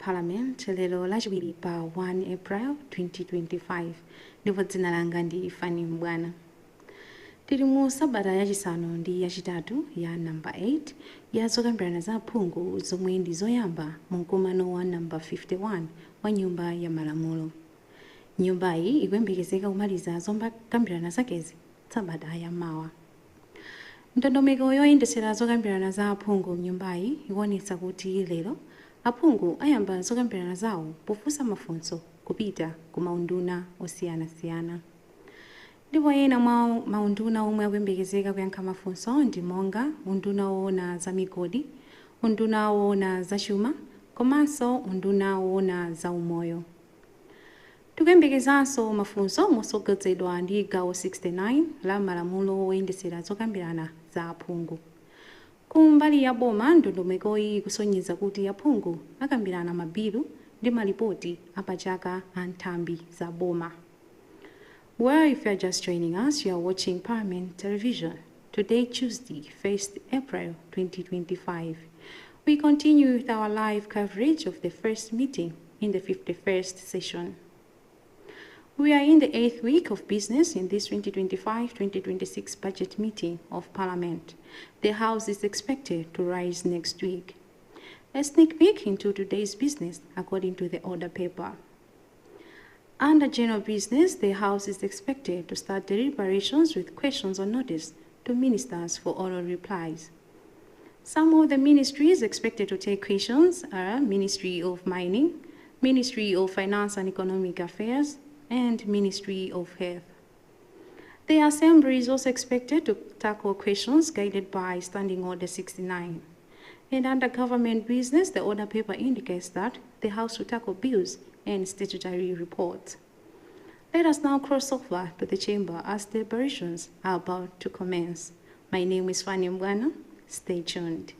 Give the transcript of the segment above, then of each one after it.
Parliament lero lachiwiri pa 1 April 2025 ndipo dzina langa ndi Fanny Mbwana. Tili mu sabata yachisanu ndi yachitatu ya namba 8 ya zokambirana za phungu zomwe ndi zoyamba mu mkumano wa namba 51 wa Nyumba ya Malamulo. Nyumbayi ikuyembekezeka kumaliza zokambirana zakezi sabata yamawa. Ndondomeko yoyendetsera zokambirana za aphungu mnyumbayi ikuonetsa kuti lero aphungu ayamba zokambirana zawo pofunsa mafunso kupita ku maunduna osiyanasiyana. Ndipo ena mwa maunduna omwe akuyembekezeka kuyankha mafunso ndi monga unduna woona za migodi, unduna woona za chuma, komanso unduna woona za umoyo. Tikuyembekezanso mafunso motsogozedwa ndi gawo 69 la malamulo oyendetsera zokambirana za aphungu. Kumbali ya boma ndondomekoyi ikusonyeza kuti aphungu akambirana mabilu ndi malipoti apachaka a nthambi za boma. Well, if you are just joining us, you are watching Parliament Television. Today, Tuesday, 1st April 2025. We continue with our live coverage of the first meeting in the 51st session. We are in the 8th week of business in this 2025-2026 budget meeting of Parliament. The House is expected to rise next week. A sneak peek into today's business according to the order paper. Under general business, the House is expected to start deliberations with questions on notice to ministers for oral replies. Some of the ministries expected to take questions are Ministry of Mining, Ministry of Finance and Economic Affairs, and Ministry of Health. The Assembly is also expected to tackle questions guided by Standing Order 69. And under government business, the order paper indicates that the House will tackle bills and statutory reports. Let us now cross over to the chamber as deliberations are about to commence. My name is Fanny Mbwana. Stay tuned.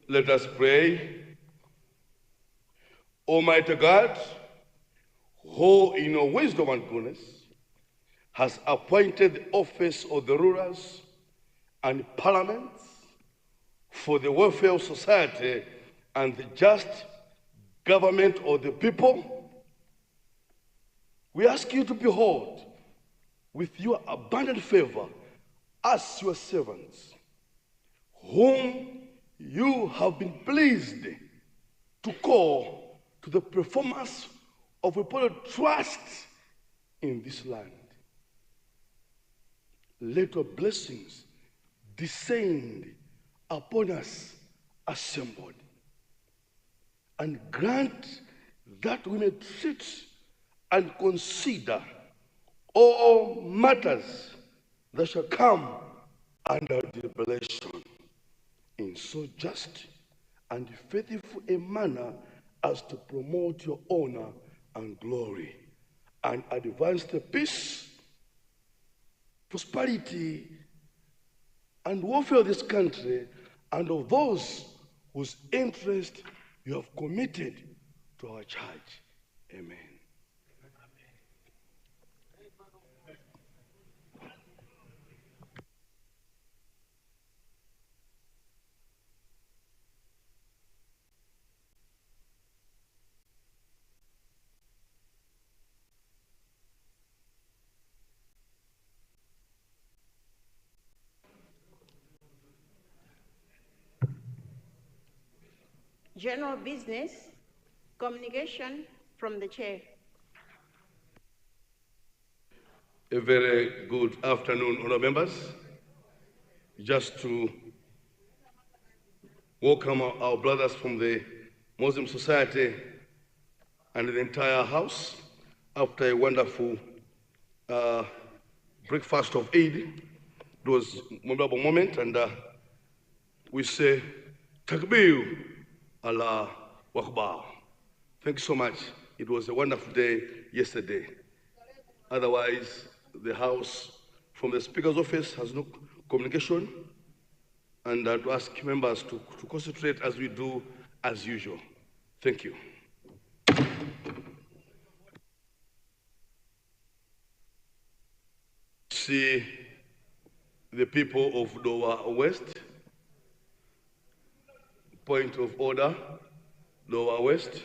Let us pray. Almighty God, who in your wisdom and goodness has appointed the office of the rulers and parliaments for the welfare of society and the just government of the people, we ask you to behold with your abundant favor us, your servants, whom you have been pleased to call to the performance of important trust in this land. Let your blessings descend upon us assembled, and grant that we may treat and consider all matters that shall come under deliberation in so just and faithful a manner as to promote your honor and glory and advance the peace, prosperity, and welfare of this country and of those whose interest you have committed to our church. Amen. General business, communication from the chair. A very good afternoon, honorable members. Just to welcome our brothers from the Muslim Society and the entire house after a wonderful breakfast of Eid. It was a memorable moment, and we say, Takbir, Allah Akbar. Thank you so much. It was a wonderful day yesterday. Otherwise, the House, from the Speaker's office, has no communication, and to ask members to concentrate as we do as usual. Thank you. See the people of Lower West. Point of order, Lower West.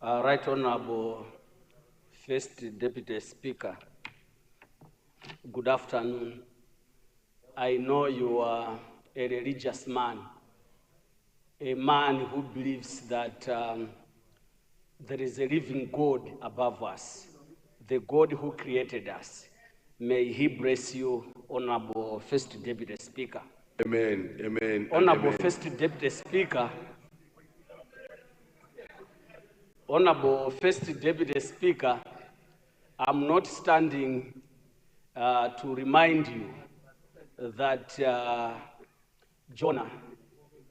Right Honorable First Deputy Speaker, good afternoon. I know you are a religious man, a man who believes that there is a living God above us, the God who created us. May he bless you, Honorable First Deputy Speaker. Amen, amen. Honorable amen. First Deputy Speaker, Honorable First Deputy Speaker, I'm not standing to remind you that Jonah,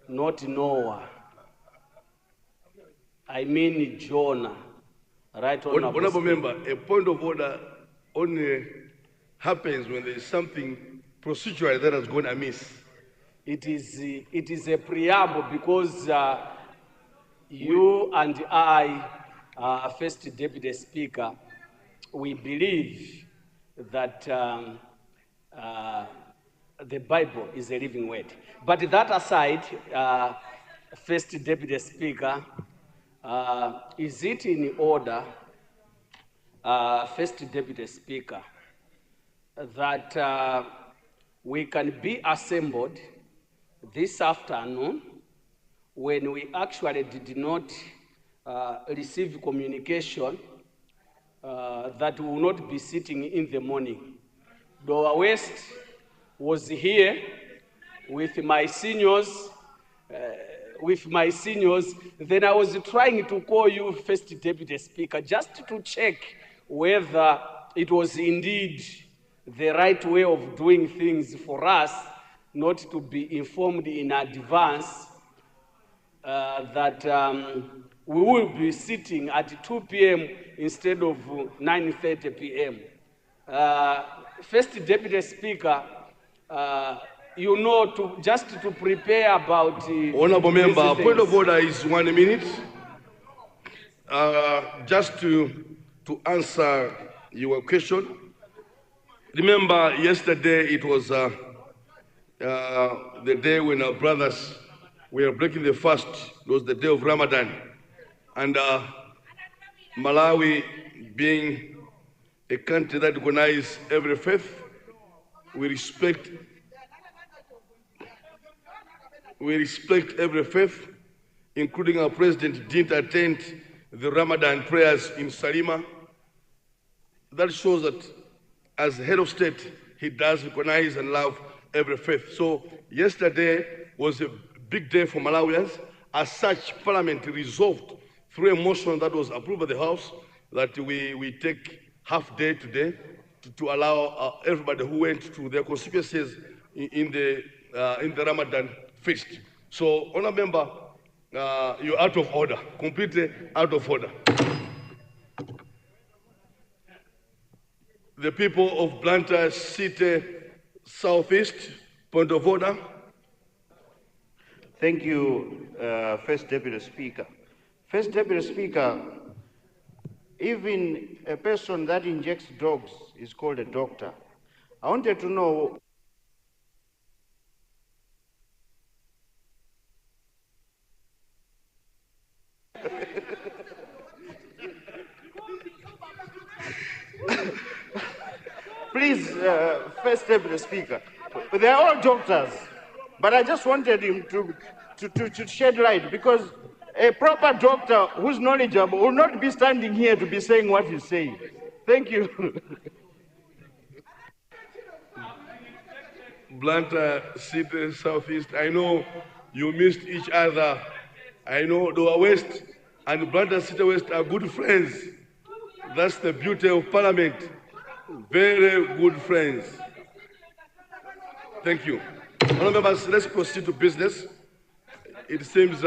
not Noah, I mean Jonah, right? Honorable member, a point of order only happens when there is something procedural that has gone amiss. It is a preamble because you and I, First Deputy Speaker, we believe that the Bible is a living word. But that aside, First Deputy Speaker, is it in order, First Deputy Speaker, that we can be assembled this afternoon when we actually did not receive communication that we will not be sitting in the morning? Lower West was here with my seniors, then I was trying to call you, First Deputy Speaker, just to check whether it was indeed the right way of doing things for us not to be informed in advance that we will be sitting at 2 p.m. instead of 9:30 p.m. First Deputy Speaker, you know, just to prepare about Honorable these member, point of things. order is 1 minute. Just to answer your question, remember yesterday it was the day when our brothers were breaking the fast. It was the day of Ramadan. And Malawi, being a country that recognizes every faith, we respect every faith, including our president didn't attend the Ramadan prayers in Salima. That shows that as head of state, he does recognize and love every faith. So yesterday was a big day for Malawians. As such, Parliament resolved through a motion that was approved by the House that we take half day today to allow everybody who went to their constituencies in the Ramadan feast. So, Honourable Member, you're out of order, completely out of order. The people of Blantyre City Southeast, point of order. Thank you, First Deputy Speaker. First Deputy Speaker, even a person that injects drugs is called a doctor. I wanted to know please, First Deputy Speaker, they are all doctors, but I just wanted him to shed light, because a proper doctor who's knowledgeable will not be standing here to be saying what he's saying. Thank you. Blantyre City Southeast, I know you missed each other. I know Lower West and Blantyre City West are good friends. That's the beauty of Parliament. Very good friends. Thank you. Honourable members, let's proceed to business. It seems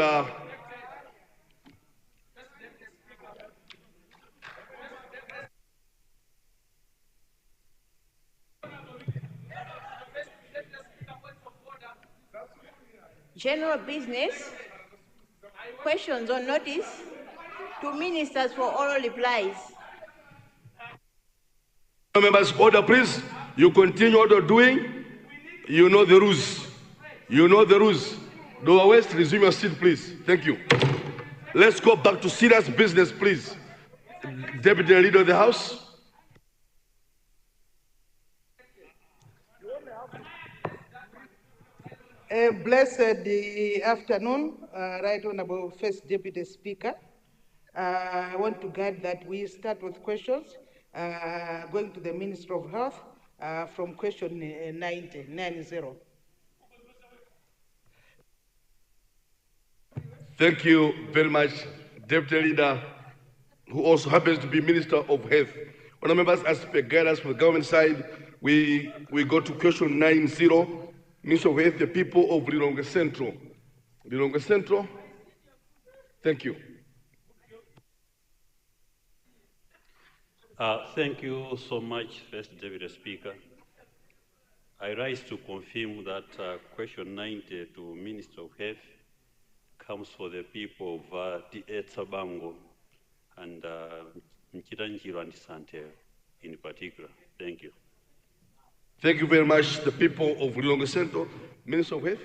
General business, questions on notice to ministers for oral replies. members, order please. You continue what you're doing. You know the rules. You know the rules. Lower West, resume your seat, please. Thank you. Let's go back to serious business, please. Deputy Leader of the House. Blessed afternoon, Right Honorable First Deputy Speaker. I want to guide that we start with questions going to the Minister of Health from question 90. Thank you very much, Deputy Leader, who also happens to be Minister of Health. Honourable members, as per guidance from the government side, we go to question 90. Minister of Health, the people of Lilongwe Central. Lilongwe Central, thank you. Thank you so much, First Deputy Speaker. I rise to confirm that question 90 to Minister of Health comes for the people of Tsabango and Mchitanjiro and Sante in particular. Thank you. Thank you very much, the people of Lilongwe Central. Minister of Health.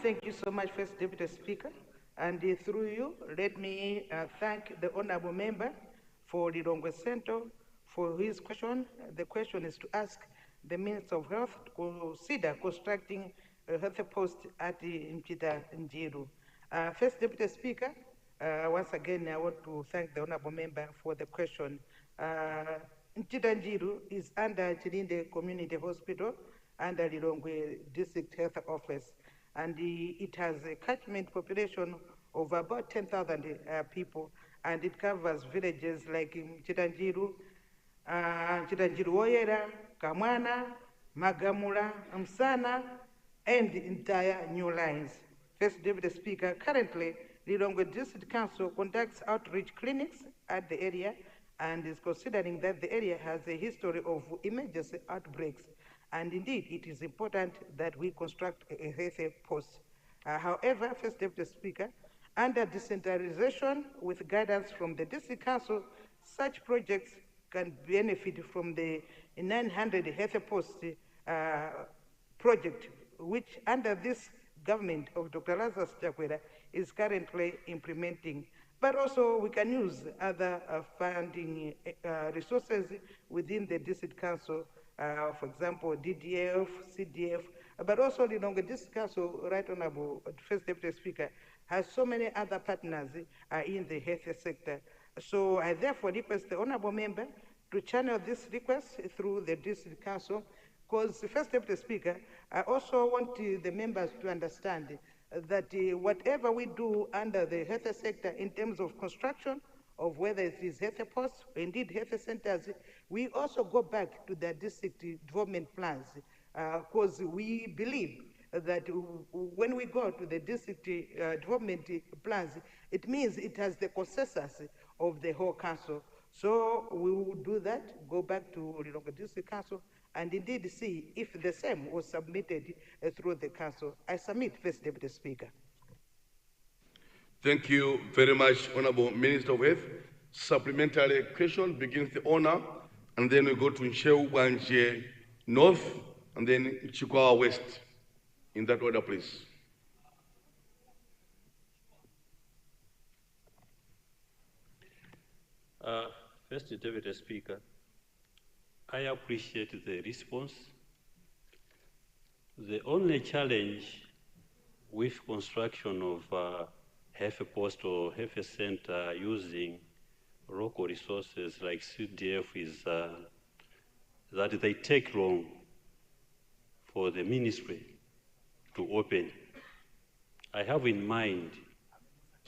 Thank you so much, First Deputy Speaker. And through you, let me thank the Honorable Member for Lilongwe Central for his question. The question is to ask the Minister of Health to consider constructing a health post at Mchitanjiro. First Deputy Speaker, once again, I want to thank the Honorable Member for the question. Mchitanjiro is under Chilinde Community Hospital, under Lilongwe District Health Office, and it has a catchment population of about 10,000 people, and it covers villages like Mchitanjiro, Chitanjiro Woyera, Kamwana, Magamula, Msana, and the entire new lines. First Deputy Speaker, currently, Lilongwe District Council conducts outreach clinics at the area and is considering that the area has a history of emergency outbreaks. And indeed, it is important that we construct a healthy post. However, First Deputy Speaker, under decentralization with guidance from the District Council, such projects can benefit from the 900 health post project, which under this government of Dr. Lazarus Chakwera is currently implementing. But also we can use other funding resources within the District Council, for example, DDF, CDF, but also the Lilongwe District Council, Right Honorable First Deputy Speaker, has so many other partners in the health sector. So I therefore request the Honorable Member to channel this request through the District Council, because First Deputy Speaker, I also want the members to understand that whatever we do under the health sector in terms of construction, of whether it is health posts, or indeed health centers, we also go back to the district development plans, because we believe that when we go to the district development plans, it means it has the consensus of the whole council. So we will do that, go back to Lilongwe District Council, and indeed see if the same was submitted through the council. I submit, First Deputy Speaker. Thank you very much, Honorable Minister of Health. Supplementary question begins the honor, and then we go to Nsheu Bwanje North, and then Chikwawa West. In that order, please. First Deputy Speaker, I appreciate the response. The only challenge with construction of health post or health center using local resources like CDF is that they take long for the ministry to open. I have in mind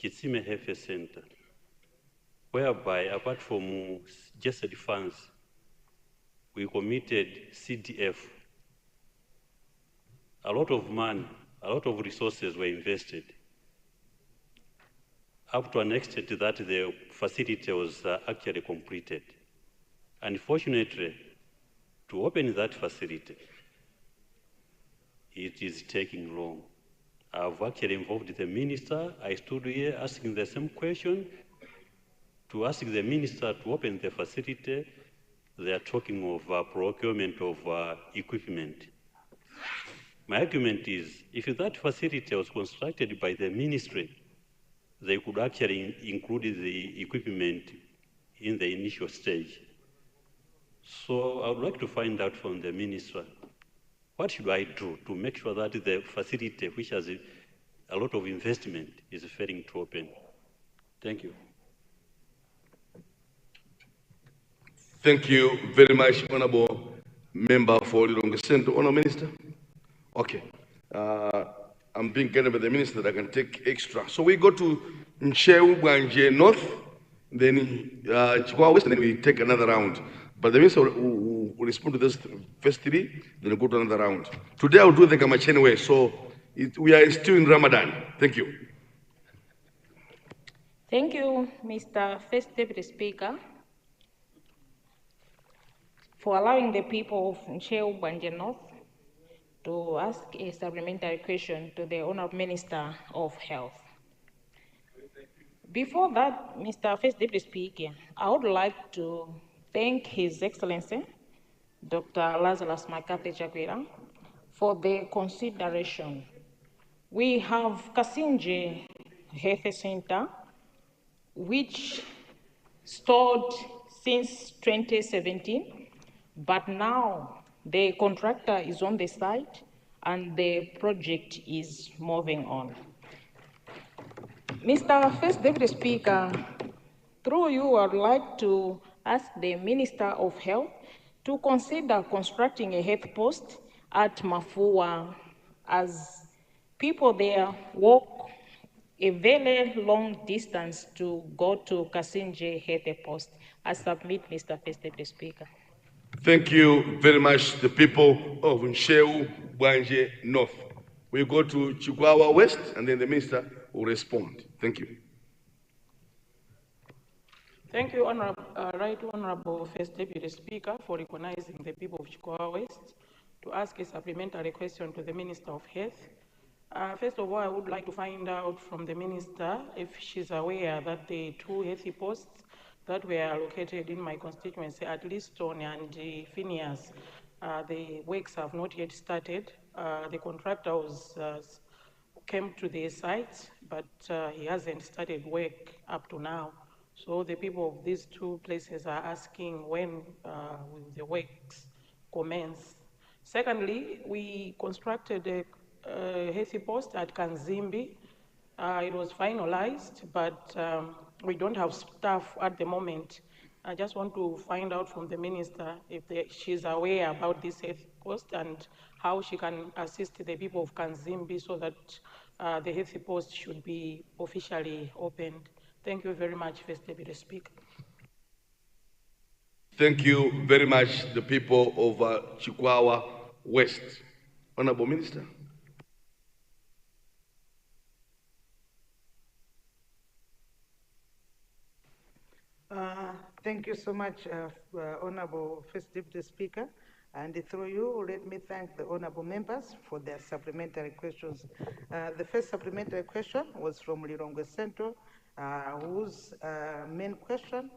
Kitsime Health Center, whereby apart from just funds, we committed CDF. A lot of money, a lot of resources were invested, up to an extent that the facility was actually completed. Unfortunately, to open that facility, it is taking long. I've actually involved the minister. I stood here asking the same question to ask the minister to open the facility. They are talking of procurement of equipment. My argument is, if that facility was constructed by the ministry, they could actually include the equipment in the initial stage. So I would like to find out from the minister, what should I do to make sure that the facility, which has a lot of investment, is failing to open? Thank you. Thank you very much, Honorable Member for Lilongwe Central. Honorable Minister? Okay. I'm being guided by the Minister that I can take extra. So we go to Nsheu Bwanje North, then Chikwawa West, and then we take another round. But the Minister will respond to this first three, then we'll go to another round. Today I'll do the Kamachene way, so we are still in Ramadan. Thank you. Thank you, Mr. First Deputy Speaker, for allowing the people of Nsheu Bwanje North to ask a supplementary question to the Honorable Minister of Health. Before that, Mr. First Deputy Speaker, I would like to thank His Excellency, Dr. Lazarus McCarthy Chakwera, for the consideration. We have Kasinje Health Center, which stored since 2017, but now the contractor is on the site and the project is moving on. Mr. First Deputy Speaker, through you, I would like to ask the Minister of Health to consider constructing a health post at Mafua, as people there walk a very long distance to go to Kasinje Health Post. I submit, Mr. First Deputy Speaker. Thank you very much, the people of Nsheu Bwanje North. We go to Chikwawa West, and then the minister will respond. Thank you. Thank you, Right Honorable First Deputy Speaker, for recognizing the people of Chikwawa West to ask a supplementary question to the Minister of Health. First of all, I would like to find out from the Minister if she's aware that the two healthy posts that were located in my constituency at Liston and Phineas, the works have not yet started. The contractor came to the site, but he hasn't started work up to now. So the people of these two places are asking when will the works commence. Secondly, we constructed a healthy post at Kanzimbi. It was finalized, but we don't have staff at the moment. I just want to find out from the minister if she's aware about this health post and how she can assist the people of Kanzimbi so that the healthy post should be officially opened. Thank you very much, First Deputy Speaker. Thank you very much, the people of Chikwawa West. Honorable Minister. Thank you so much, Honorable First Deputy Speaker. And through you, let me thank the honorable members for their supplementary questions. The first supplementary question was from Lilongwe Central, whose main question,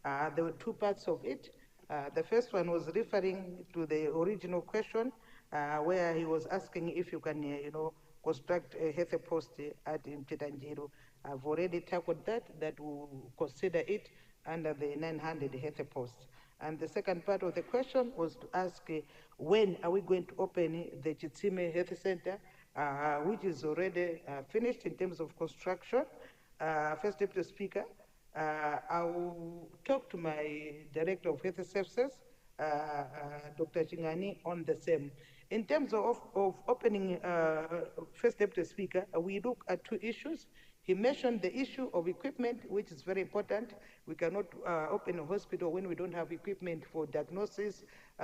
there were two parts of it. The first one was referring to the original question, where he was asking if you can, construct a health post at Mchitanjiro. I've already tackled that will consider it under the 900 health posts. And the second part of the question was to ask when are we going to open the Chitsime Health Center, which is already finished in terms of construction. First Deputy Speaker, I will talk to my Director of Health Services, Dr. Chingani, on the same. In terms of opening, First Deputy Speaker, we look at two issues. He mentioned the issue of equipment, which is very important. We cannot open a hospital when we don't have equipment for diagnosis,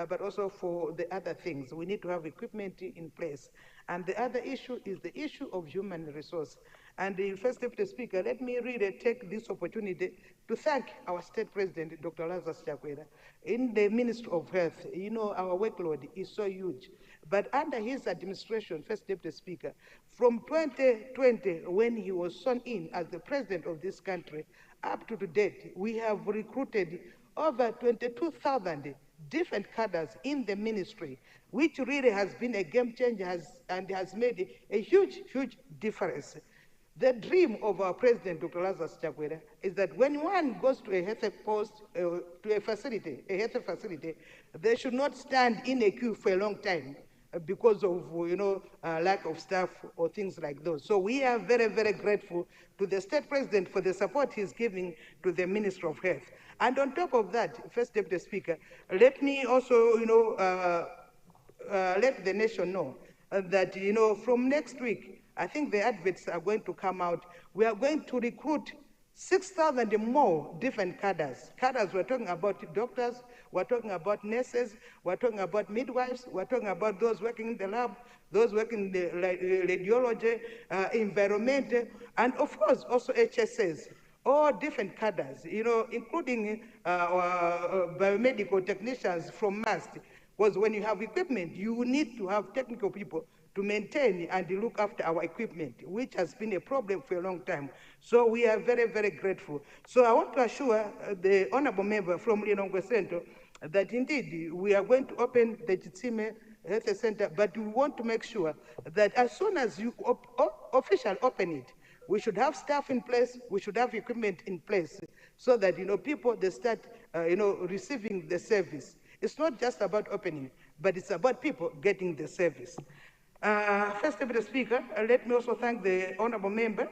but also for the other things. We need to have equipment in place. And the other issue is the issue of human resource. And the First Deputy Speaker, let me really take this opportunity to thank our State President, Dr. Lazarus Chakwera. In the Ministry of Health, our workload is so huge. But under his administration, First Deputy Speaker, from 2020, when he was sworn in as the president of this country, up to date, we have recruited over 22,000 different cadres in the ministry, which really has been a game changer and has made a huge, huge difference. The dream of our president, Dr. Lazarus Chakwera, is that when one goes to a health post, to a facility, a health facility, they should not stand in a queue for a long time because of, lack of staff or things like those. So we are very, very grateful to the State President for the support he's giving to the Ministry of Health. And on top of that, First Deputy Speaker, let me also, let the nation know that, from next week, I think the adverts are going to come out. We are going to recruit 6,000 more different cadres. Cadres, we're talking about doctors, we're talking about nurses, we're talking about midwives, we're talking about those working in the lab, those working in the radiology, environment, and of course also HSS, all different cadres, including biomedical technicians from MAST. Because when you have equipment, you need to have technical people to maintain and look after our equipment, which has been a problem for a long time. So we are very, very grateful. So I want to assure the honorable member from Lilongwe Central that indeed we are going to open the Chitsime Health Center, but we want to make sure that as soon as you officially open it, we should have staff in place, we should have equipment in place, so that people they start receiving the service. It's not just about opening, but it's about people getting the service. First Deputy Speaker, let me also thank the honorable member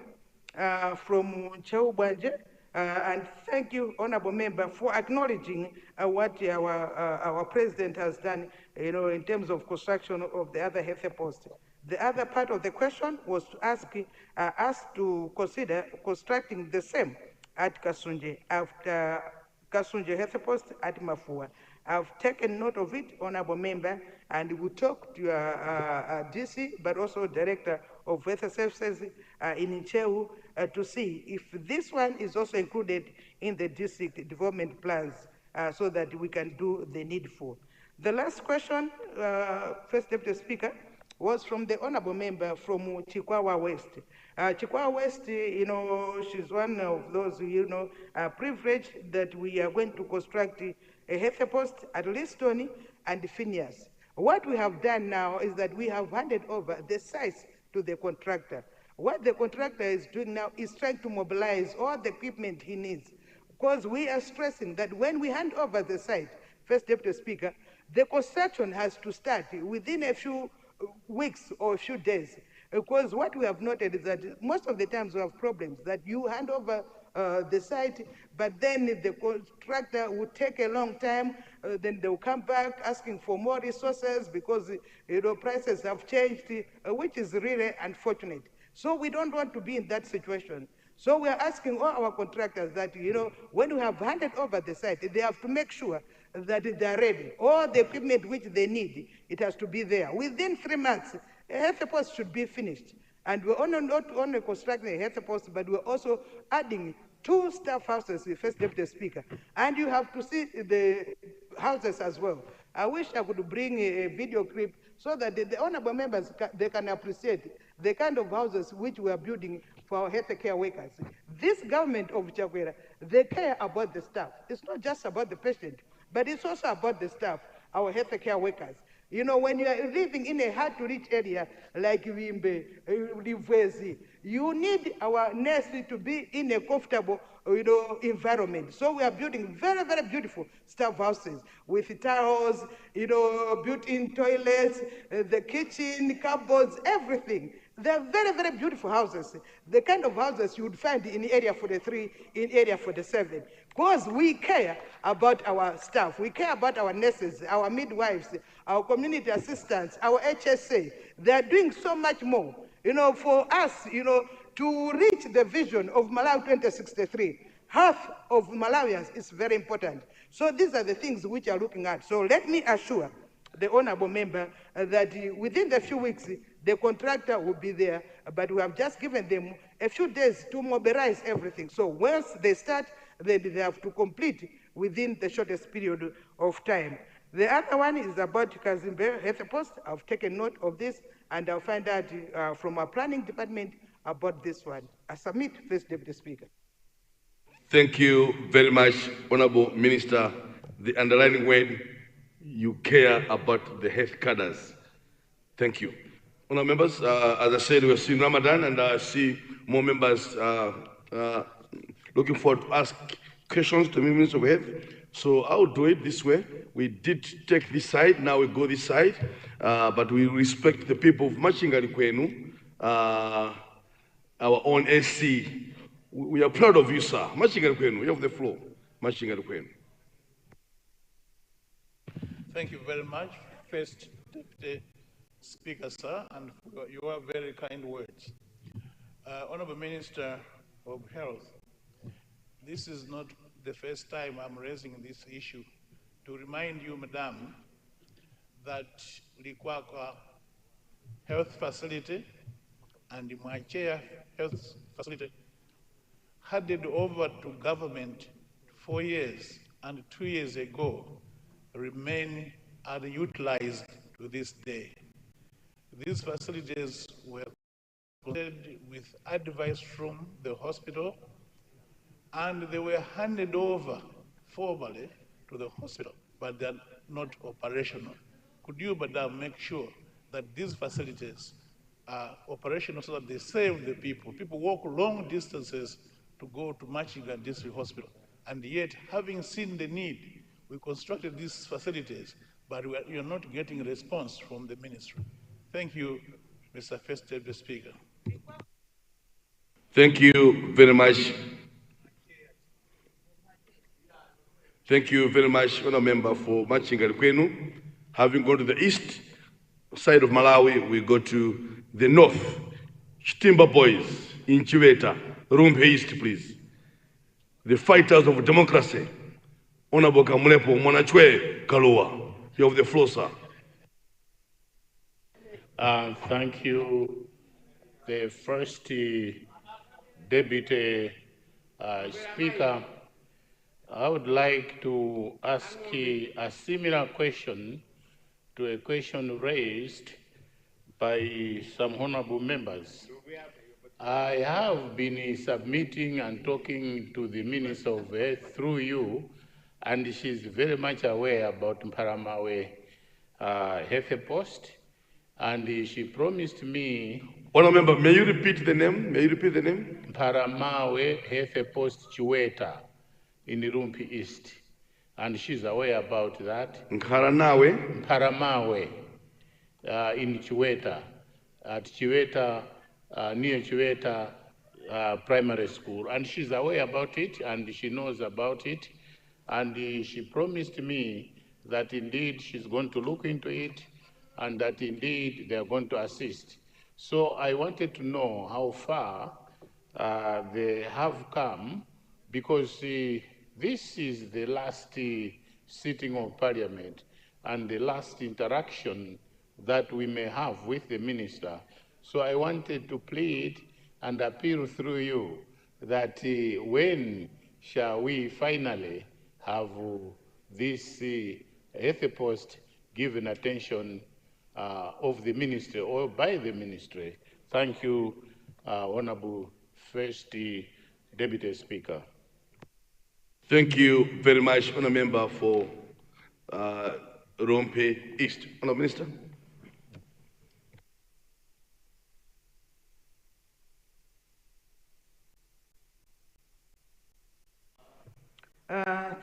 from Nsheu Bwanje, and thank you, honorable member, for acknowledging what our president has done, in terms of construction of the other health posts. The other part of the question was to ask us to consider constructing the same at Kasunje after Kasunje Health Post at Mafua. I've taken note of it, Honorable Member, and we talked to DC, but also Director of Health Services in Nchewu to see if this one is also included in the district development plans so that we can do the needful. The last question, First Deputy Speaker, was from the Honorable Member from Chikwawa West. Chikwawa West, you know, she's one of those, you know, privileged that we are going to construct a health post at Listoni and Phineas. What we have done now is that we have handed over the sites to the contractor. What the contractor is doing now is trying to mobilize all the equipment he needs, because we are stressing that when we hand over the site, First Deputy Speaker, the construction has to start within a few weeks or a few days, because what we have noted is that most of the times we have problems that you hand over the site, but then the contractor will take a long time, then they'll come back asking for more resources because you know prices have changed, which is really unfortunate. So we don't want to be in that situation. So we are asking all our contractors that, you know, when we have handed over the site, they have to make sure that they are ready. All the equipment which they need, it has to be there. Within 3 months, a health post should be finished. And we're not only constructing a health post, but we're also adding 2 staff houses, First Deputy Speaker. And you have to see the houses as well. I wish I could bring a video clip so that the honorable members, they can appreciate the kind of houses which we are building for our healthcare workers. This government of Chakwera, they care about the staff. It's not just about the patient, but it's also about the staff, our healthcare workers. You know, when you are living in a hard-to-reach area like Wimbe, Livwezi, you need our nurses to be in a comfortable, you know, environment. So we are building very, very beautiful staff houses with tiles, you know, built-in toilets, the kitchen, cupboards, everything. They're very, very beautiful houses. The kind of houses you would find in Area 43, in Area 47. Because we care about our staff, we care about our nurses, our midwives, our community assistants, our HSA. They're doing so much more. You know, for us, you know, to reach the vision of Malawi 2063, health of Malawians is very important. So these are the things which we are looking at. So let me assure the honorable member that within the few weeks, the contractor will be there, but we have just given them a few days to mobilize everything. So once they start, then they have to complete within the shortest period of time. The other one is about Kazimbe Health Post. I've taken note of this, and I'll find out from our planning department about this one. I submit, First Deputy Speaker. Thank you very much, Honorable Minister. The underlying word, you care about the health cadres. Thank you. Honorable members, as I said, we're seeing Ramadan, and I see more members looking forward to ask questions to the Minister of Health. So I'll do it this way. We did take this side, now we go this side, but we respect the people of Machinga Kwenu, our own SC. We are proud of you, sir. Machinga Kwenu, you have the floor. Machinga Kwenu. Thank you very much, First Deputy Speaker, sir, and for your very kind words. Honorable Minister of Health, this is not the first time I'm raising this issue. To remind you, Madam, that Likwakwa Health Facility and Mwachea Health Facility handed over to government 4 years, and 2 years ago remain unutilized to this day. These facilities were created with advice from the hospital, and they were handed over formally to the hospital, but they're not operational. Could you, Madam, make sure that these facilities are operational so that they save the people? People walk long distances to go to Machinga District Hospital, and yet, having seen the need, we constructed these facilities, but we are not getting a response from the ministry. Thank you, Mr. First Deputy Speaker. Thank you very much. Thank you very much, Honourable Member for Machinga Kwenu. Having gone to the east, side of Malawi, we go to the north. Chitimba Boys in Chiweta, Rumpe East, please. The fighters of democracy. Honorable Kamulepo Monachwe Kalua. You have the floor, sir. Thank you. The first Deputy Speaker, I would like to ask a similar question to a question raised by some honorable members. I have been submitting and talking to the Minister of Health through you, and she's very much aware about Mparamawe health post, and she promised me. Honorable member, may you repeat the name? May you repeat the name? Mparamawe health post Chiweta in Rumpi East, and she's aware about that. Mparamawe in Chiweta, at Chiweta, near Chiweta Primary School, and she's aware about it, and she knows about it, and she promised me that indeed she's going to look into it, and that indeed they are going to assist. So I wanted to know how far they have come, because this is the last sitting of Parliament and the last interaction that we may have with the minister. So I wanted to plead and appeal through you that when shall we finally have this health post given attention of the ministry or by the ministry? Thank you, Honorable First Deputy Speaker. Thank you very much, Honourable Member for Rompe East. Honourable Minister.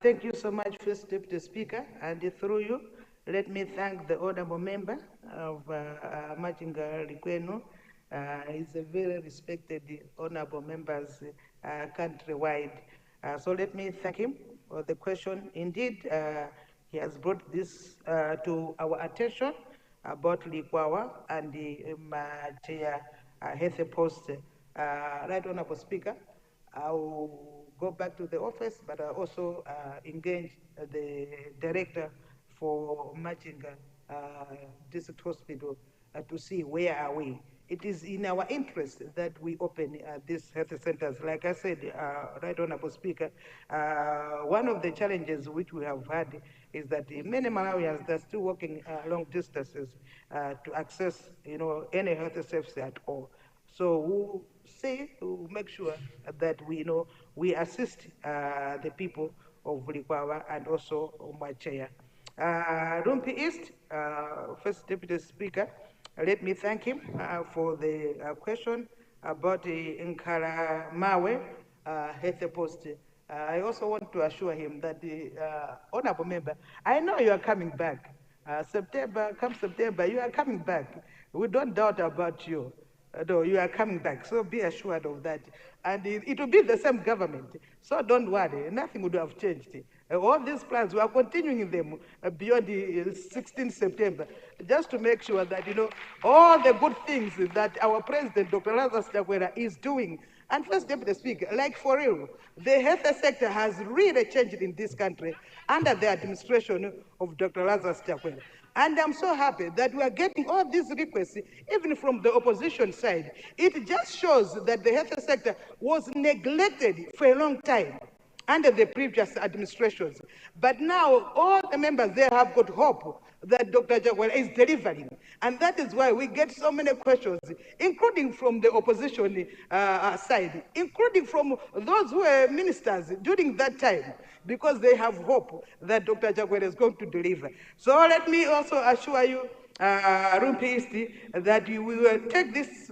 Thank you so much, First Deputy Speaker, and through you, let me thank the honorable member of Machinga Likwenu. He's a very respected honorable member countrywide. So let me thank him for the question. Indeed, he has brought this to our attention about Likwawa and the Chair health post. Right, Honorable Speaker, I will go back to the office, but I also engage the director for Machinga District Hospital to see where are we. It is in our interest that we open these health centers. Like I said, Right Honorable Speaker, one of the challenges which we have had is that many Malawians are still walking long distances to access, any health service at all. So we'll make sure that we assist the people of Likwawa and also Machaya. Rumpi East, First Deputy Speaker, let me thank him for the question about the Nkara Mawe health post. I also want to assure him that the honorable member, I know you are coming back. Come September, you are coming back. We don't doubt about you. No, you are coming back, so be assured of that. And it will be the same government, so don't worry, nothing would have changed. All these plans, we are continuing them beyond the 16th September, just to make sure that, all the good things that our President, Dr. Lazarus Chakwera, is doing. And First Deputy Speaker, like for real, the health sector has really changed in this country under the administration of Dr. Lazarus Chakwera. And I'm so happy that we are getting all these requests, even from the opposition side. It just shows that the health sector was neglected for a long time under the previous administrations. But now all the members there have got hope that Dr. Chakwera is delivering. And that is why we get so many questions, including from the opposition side, including from those who were ministers during that time, because they have hope that Dr. Chakwera is going to deliver. So let me also assure you, Rumpi East, that we will take this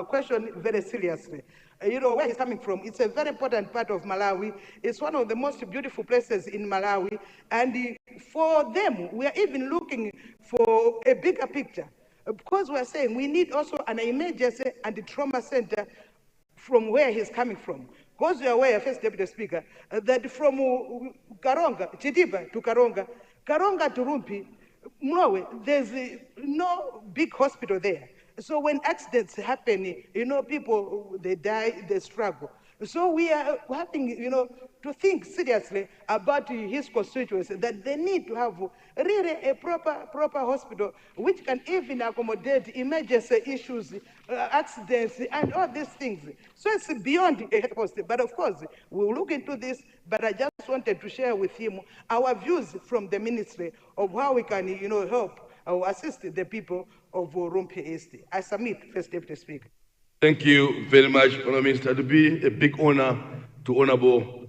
question very seriously. Where he's coming from, it's a very important part of Malawi. It's one of the most beautiful places in Malawi. And for them, we are even looking for a bigger picture, because we're saying we need also an emergency and a trauma center from where he's coming from. Because you are aware, First Deputy Speaker, that from Karonga, Chidiba to Karonga to Rumpi, Mlowe, there's no big hospital there. So when accidents happen, people, they die, they struggle. So we are having, to think seriously about his constituency, that they need to have really a proper hospital, which can even accommodate emergency issues, accidents, and all these things. So it's beyond a head hospital. But of course, we'll look into this, but I just wanted to share with him our views from the ministry of how we can, help or assist the people of Rumpi East. I submit, First Deputy Speaker. Thank you very much, Honourable Minister. It will be a big honor to Honourable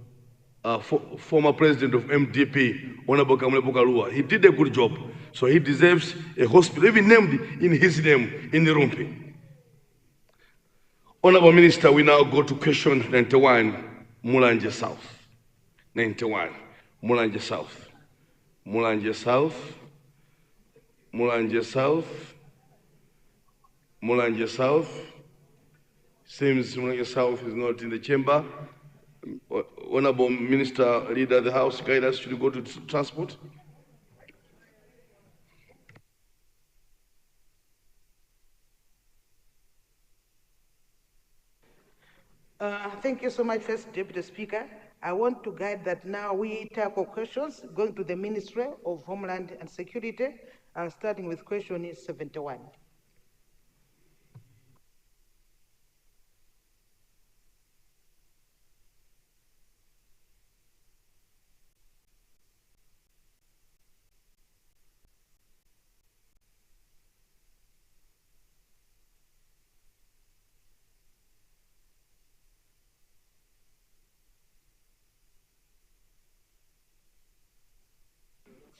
former President of MDP, Honourable Kamlepo Kalua. He did a good job, so he deserves a hospital, even named in his name, in the Rumpi. Honourable Minister, we now go to question 91, Mulanje South. 91, Mulanje South. Mulanje South. Mulanje South. Mulanje South. Seems Mulanje South is not in the chamber. Honourable Minister, Leader of the House, guide us, should we go to transport? Thank you so much, First Deputy Speaker. I want to guide that now we tackle questions going to the Ministry of Homeland and Security, starting with question 71.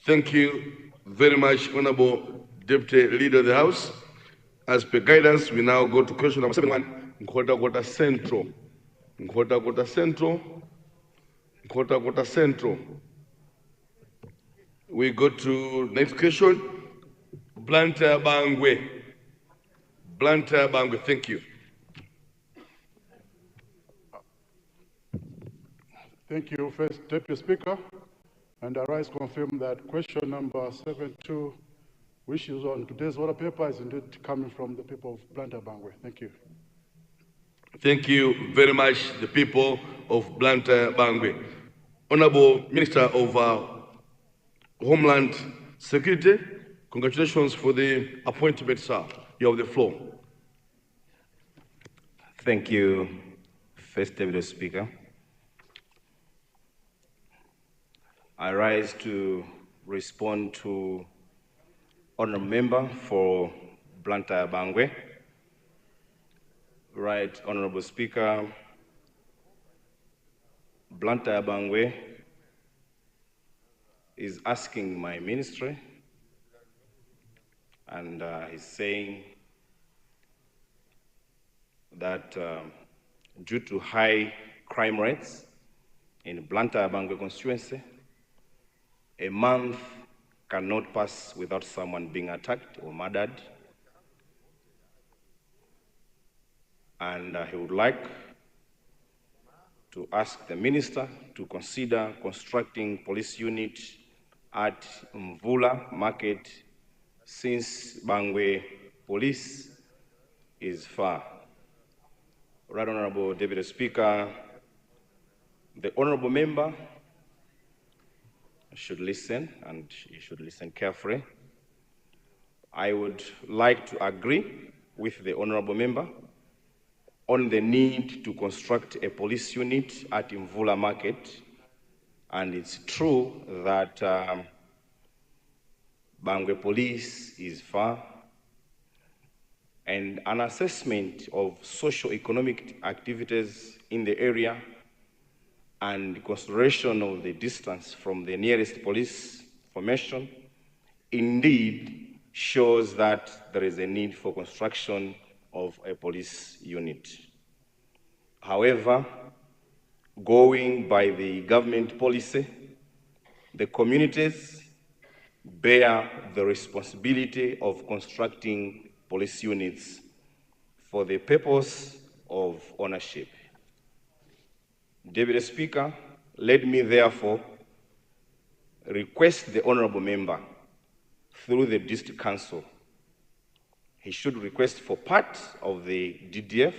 Thank you very much, Honourable Deputy Leader of the House. As per guidance, we now go to question number 71, Nkhotakota Central. Nkhotakota Central. Nkhotakota Central. We go to next question, Blantyre Bangwe. Blantyre Bangwe, thank you. Thank you, First Deputy Speaker. And I rise to confirm that question number 72, which is on today's order paper, is indeed coming from the people of Blantyre Bangwe. Thank you. Thank you very much, the people of Blantyre Bangwe. Honourable Minister of Homeland Security, congratulations for the appointment, sir. You have the floor. Thank you, First Deputy Speaker. I rise to respond to Honourable Member for Blantyre Bangwe. Right, Honourable Speaker, Blantyre Bangwe is asking my ministry, and he's saying that due to high crime rates in Blantyre Bangwe constituency, a month cannot pass without someone being attacked or murdered. And he would like to ask the minister to consider constructing police unit at Mvula Market, since Bangwe police is far. Right Honourable Deputy Speaker, the Honourable Member should listen, and you should listen carefully. I would like to agree with the Honourable Member on the need to construct a police unit at Mvula Market. And it's true that Bangwe police is far, and an assessment of socio-economic activities in the area and consideration of the distance from the nearest police formation indeed shows that there is a need for construction of a police unit. However, going by the government policy, the communities bear the responsibility of constructing police units for the purpose of ownership. Deputy Speaker, let me therefore request the Honourable Member through the district council. He should request for part of the DDF,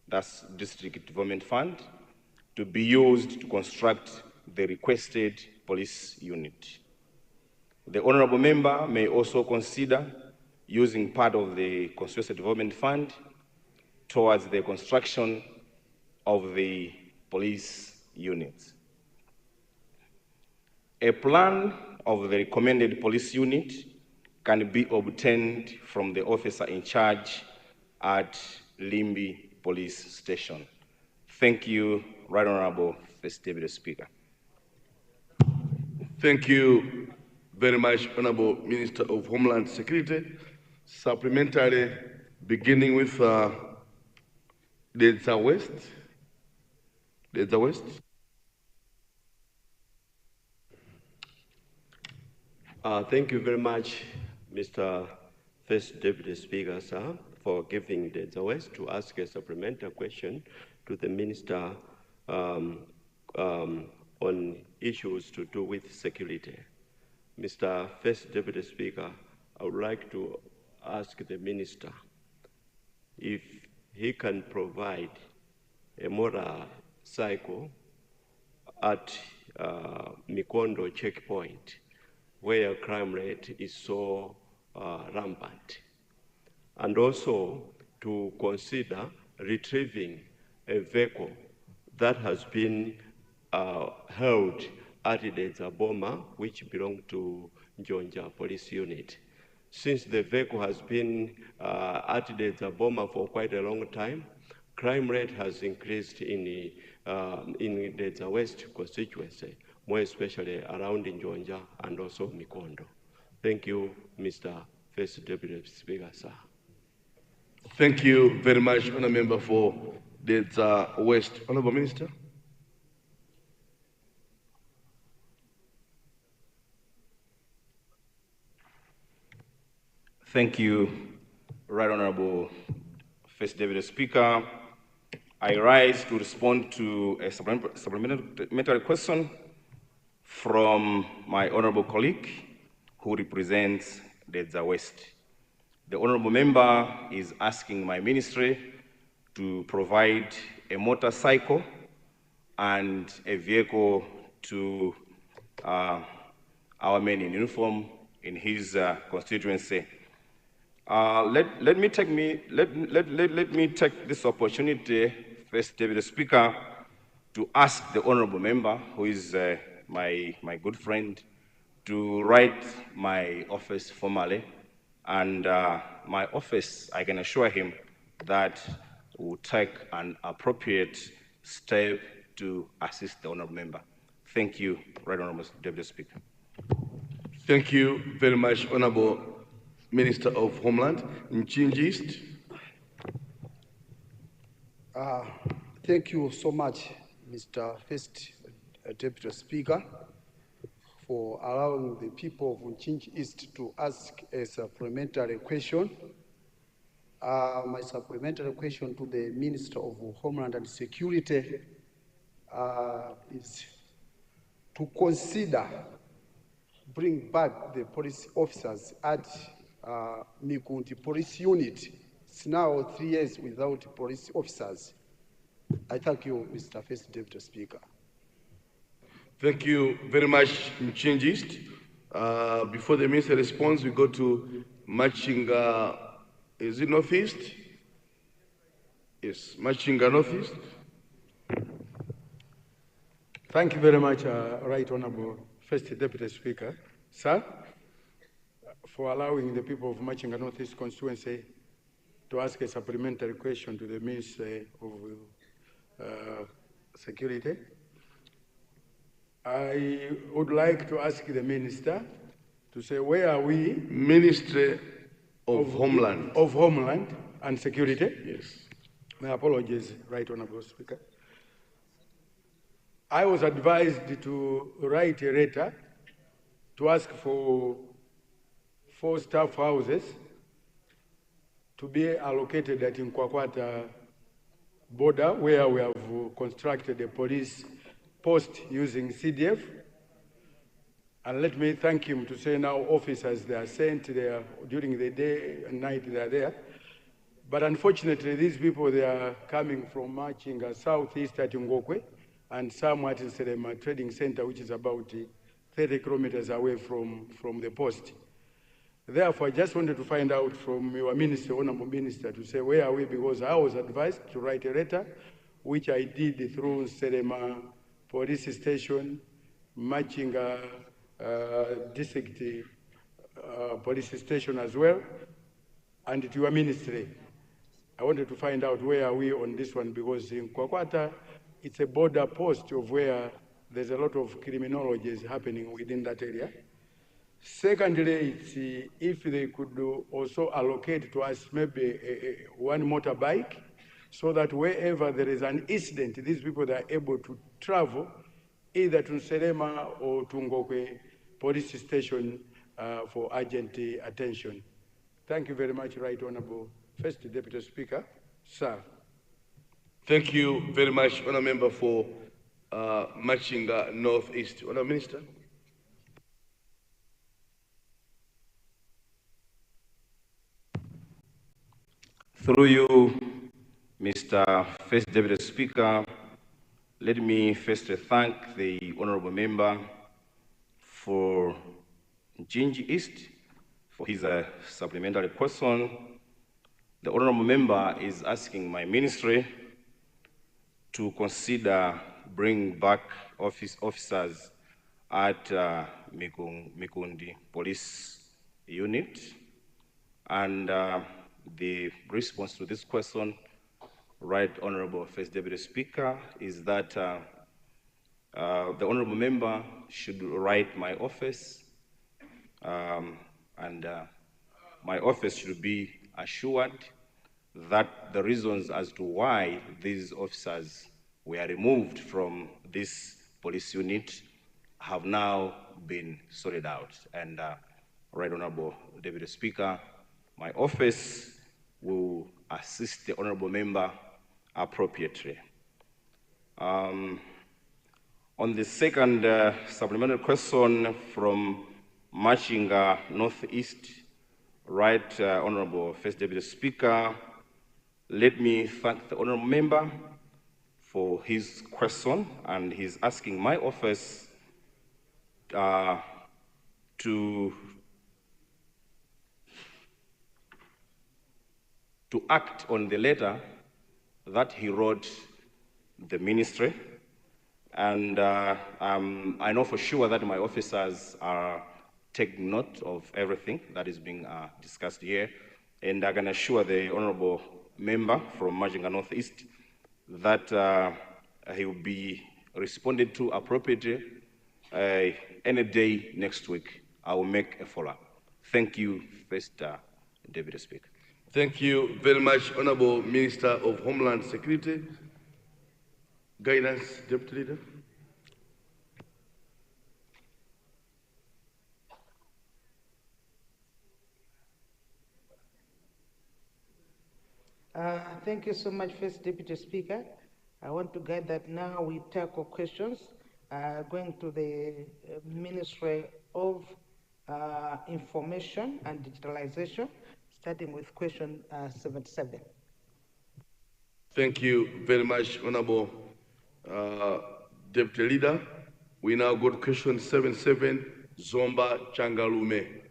that's District Development Fund, to be used to construct the requested police unit. The honorable member may also consider using part of the Constituency Development Fund towards the construction of the police units. A plan of the recommended police unit can be obtained from the officer in charge at Limbi Police Station. Thank you, Right Honorable First Deputy Speaker. Thank you very much, Honorable Minister of Homeland Security. Supplementary, beginning with Dedza West. Dedza West. Thank you very much, Mr. First Deputy Speaker, sir, for giving the West to ask a supplementary question to the Minister on issues to do with security. Mr. First Deputy Speaker, I would like to ask the Minister if he can provide a motorcycle at Mikondo checkpoint, where crime rate is so rampant, and also to consider retrieving a vehicle that has been held at the Boma, which belonged to Njonja Police Unit. Since the vehicle has been at the Boma for quite a long time, crime rate has increased in the West constituency, more especially around Njonja and also Mikondo. Thank you, Mr. First Deputy Speaker, sir. Thank you very much, Honourable Member for Dedza West. Honourable Minister. Thank you, Right Honorable First Deputy Speaker. I rise to respond to a supplementary question from my honorable colleague who represents Dedza West. The honorable member is asking my ministry to provide a motorcycle and a vehicle to our men in uniform in his constituency. Let me take this opportunity, First Deputy Speaker, to ask the honorable member, who is my good friend, to write my office formally, and my office, I can assure him that will take an appropriate step to assist the honorable member. Thank you, Right Honorable Deputy Speaker. Thank you very much, Honorable Minister of Homeland. Mchinji East. Thank you so much, Mr. First Deputy Speaker, for allowing the people of Mchinji East to ask a supplementary question. My supplementary question to the Minister of Homeland and Security is to consider bring back the police officers at Mikundi Police Unit. It's now 3 years without police officers. I thank you, Mr. First Deputy Speaker. Thank you very much, Mchinji East. Before the Minister responds, we go to Machinga, is it Northeast? Yes, Machinga Northeast. Thank you very much, Right Honorable First Deputy Speaker, sir, for allowing the people of Machinga Northeast constituency to ask a supplementary question to the Ministry of Security. I would like to ask the Minister to say, where are we? Ministry of Homeland. Of Homeland and Security. Yes. My apologies, Right Honorable Speaker. I was advised to write a letter to ask for 4 staff houses to be allocated at Nkwakwata border, where we have constructed a police post using CDF, And let me thank him to say now officers, they are sent there during the day and night, they are there. But unfortunately, these people, they are coming from Machinga southeast at Ngokwe and some at Serema Trading Center, which is about 30 kilometers away from the post. Therefore, I just wanted to find out from your minister, honorable minister, to say where are we, because I was advised to write a letter, which I did through Serema Police Station, Machinga District Police Station as well, and to your ministry. I wanted to find out where are we on this one, because in Kwakwata, it's a border post of where there's a lot of criminology is happening within that area. Secondly, it's, if they could also allocate to us maybe one motorbike, so that wherever there is an incident, these people are able to travel either to Serema or to Ngokwe Police Station for urgent attention. Thank you very much, Right Honorable First Deputy Speaker. Sir. Thank you very much, Honourable Member for Machinga Northeast. Honourable Minister. Through you, Mr. First Deputy Speaker, let me first thank the Honourable Member for Nchinji East for his supplementary question. The Honourable Member is asking my ministry to consider bringing back officers at Mikundi Police Unit. And the response to this question, Right Honourable First Deputy Speaker, is that the Honourable Member should write my office, and my office should be assured that the reasons as to why these officers were removed from this police unit have now been sorted out. And Right Honourable Deputy Speaker, my office will assist the Honourable Member appropriately. On the second supplementary question from Machinga Northeast, Right Honourable First Deputy Speaker, let me thank the Honourable Member for his question, and he's asking my office to act on the letter that he wrote the ministry. And I know for sure that my officers are taking note of everything that is being discussed here. And I can assure the Honourable Member from Machinga Northeast that he will be responded to appropriately any day next week. I will make a follow-up. Thank you, First Deputy Speaker. Thank you very much, Honourable Minister of Homeland Security. Guidance, Deputy Leader. Thank you so much, First Deputy Speaker. I want to guide that now we tackle questions going to the Ministry of Information and Digitalization, starting with question 77. Thank you very much, Honourable Deputy Leader. We now go to question 77, Zomba Changalume.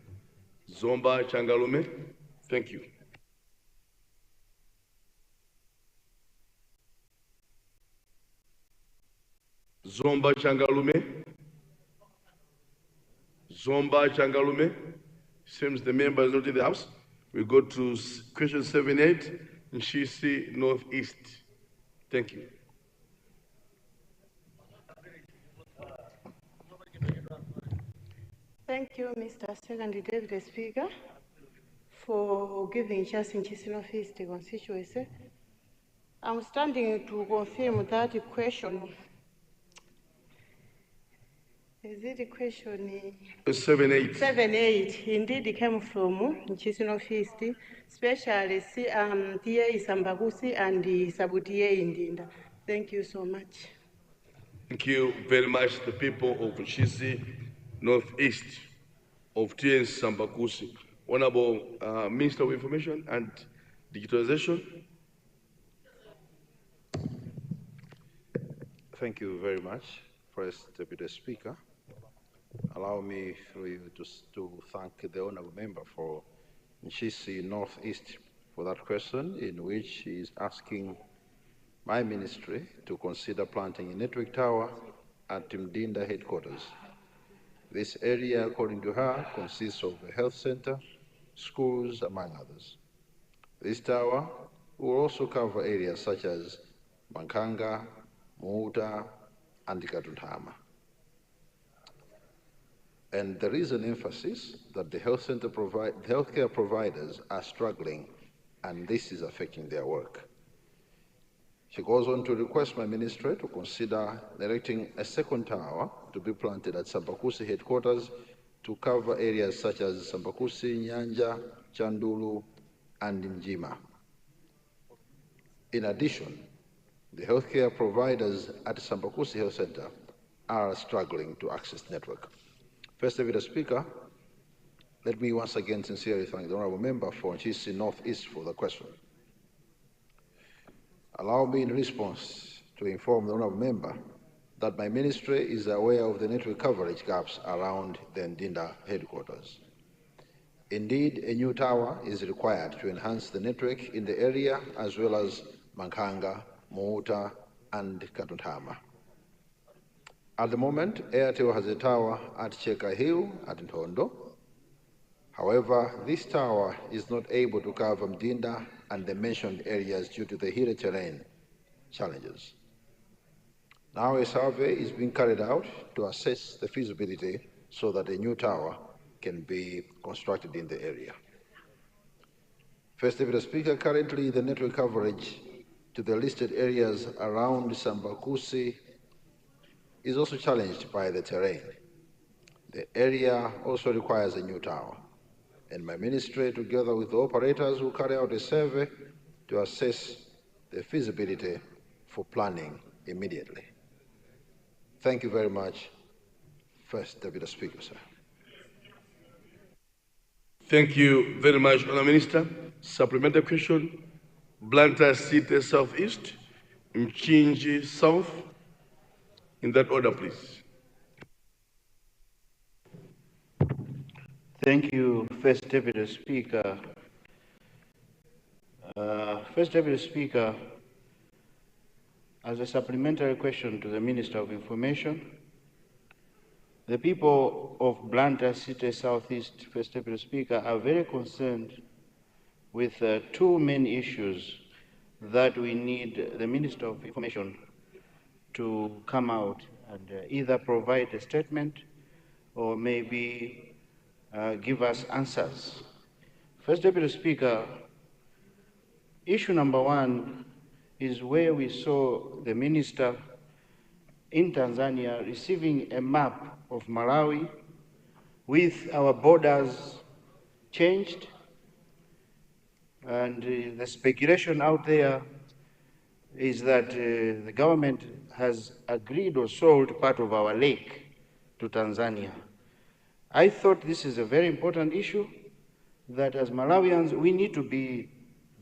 Zomba Changalume, thank you. Zomba Changalume. Zomba Changalume. Seems the member is not in the house. We go to question 78, Nshisi Northeast. Thank you. Thank you, Mr. Second Deputy Speaker, for giving chance in Nshisi Northeast constituency. I'm standing to confirm that question. Is it a question? 78. 78. Indeed, it came from Nshisi Northeast, especially TA Sambagusi and Sabutia Indinda. Thank you so much. Thank you very much, the people of Nshisi northeast of TNC Sambakusi. Honorable Minister of Information and Digitalization. Thank you very much, First Deputy Speaker. Allow me through you to thank the honorable member for Nchisi Northeast for that question, in which he is asking my ministry to consider planting a network tower at Mdinda headquarters. This area, according to her, consists of a health center, schools, among others. This tower will also cover areas such as Mankanga, Muuta, and Katuntama. And there is an emphasis that the healthcare providers are struggling, and this is affecting their work. She goes on to request my ministry to consider erecting a second tower to be planted at Sambakusi headquarters to cover areas such as Sambakusi, Nyanja, Chandulu, and Njima. In addition, the healthcare providers at Sambakusi Health Center are struggling to access network. First Deputy Speaker, let me once again sincerely thank the honorable member for Nchisi Northeast for the question. Allow me in response to inform the honorable member that my ministry is aware of the network coverage gaps around the Mdinda headquarters. Indeed, a new tower is required to enhance the network in the area as well as Mankanga, Muuta, and Katuntama. At the moment, Airtel has a tower at Cheka Hill at Ntondo. However, this tower is not able to cover Mdinda and the mentioned areas due to the hilly terrain challenges. Now a survey is being carried out to assess the feasibility so that a new tower can be constructed in the area. First Deputy Speaker, currently the network coverage to the listed areas around Sambakusi is also challenged by the terrain. The area also requires a new tower, and my ministry, together with the operators, will carry out a survey to assess the feasibility for planning immediately. Thank you very much, First Deputy Speaker, sir. Thank you very much, Honourable Minister. Supplementary question, Blantyre City Southeast, Mchinji South. In that order, please. Thank you, First Deputy Speaker. First Deputy Speaker, as a supplementary question to the Minister of Information, the people of Blantyre City Southeast, First Deputy Speaker, are very concerned with two main issues that we need the Minister of Information to come out and either provide a statement or maybe give us answers. First Deputy Speaker, issue number one is where we saw the Minister in Tanzania receiving a map of Malawi with our borders changed, and the speculation out there is that the government has agreed or sold part of our lake to Tanzania. I thought this is a very important issue that as Malawians we need to be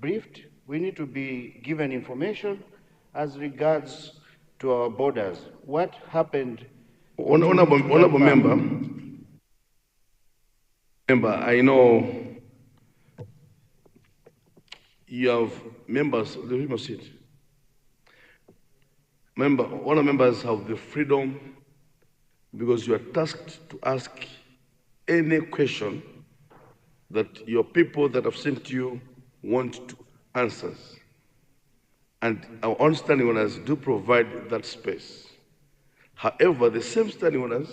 briefed, we need to be given information as regards to our borders. What happened? Honorable member, I know you have members of the Rimo seat. All members have the freedom, because you are tasked to ask any question that your people that have sent you want to answers. And our own standing orders do provide that space. However, the same standing orders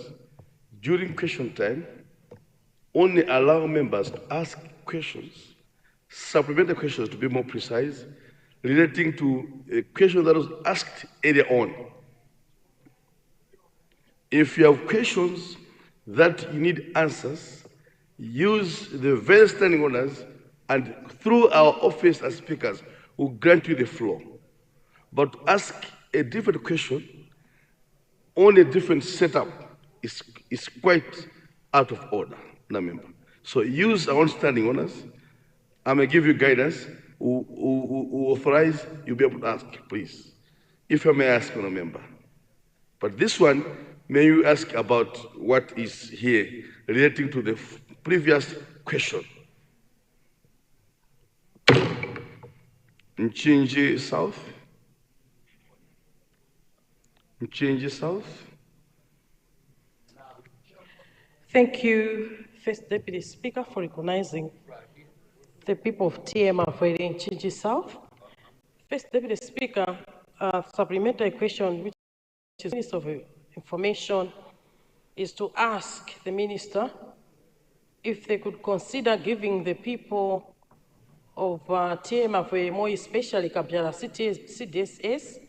during question time only allow members to ask questions, supplementary questions to be more precise, relating to a question that was asked earlier on. If you have questions that you need answers, use the very standing orders, and through our office as speakers, we'll grant you the floor. But ask a different question on a different setup is quite out of order, no member. So use our own standing orders. I may give you guidance. Who authorize, you'll be able to ask, please. If I may ask, no member. But this one, may you ask about what is here relating to the previous question. Mchinji South. Mchinji South. Thank you, First Deputy Speaker, for recognizing the people of TMA in Mchinji South. First Deputy Speaker, supplementary question, which is Minister of Information, is to ask the Minister if they could consider giving the people of TMA, more especially Kabjala CDSS,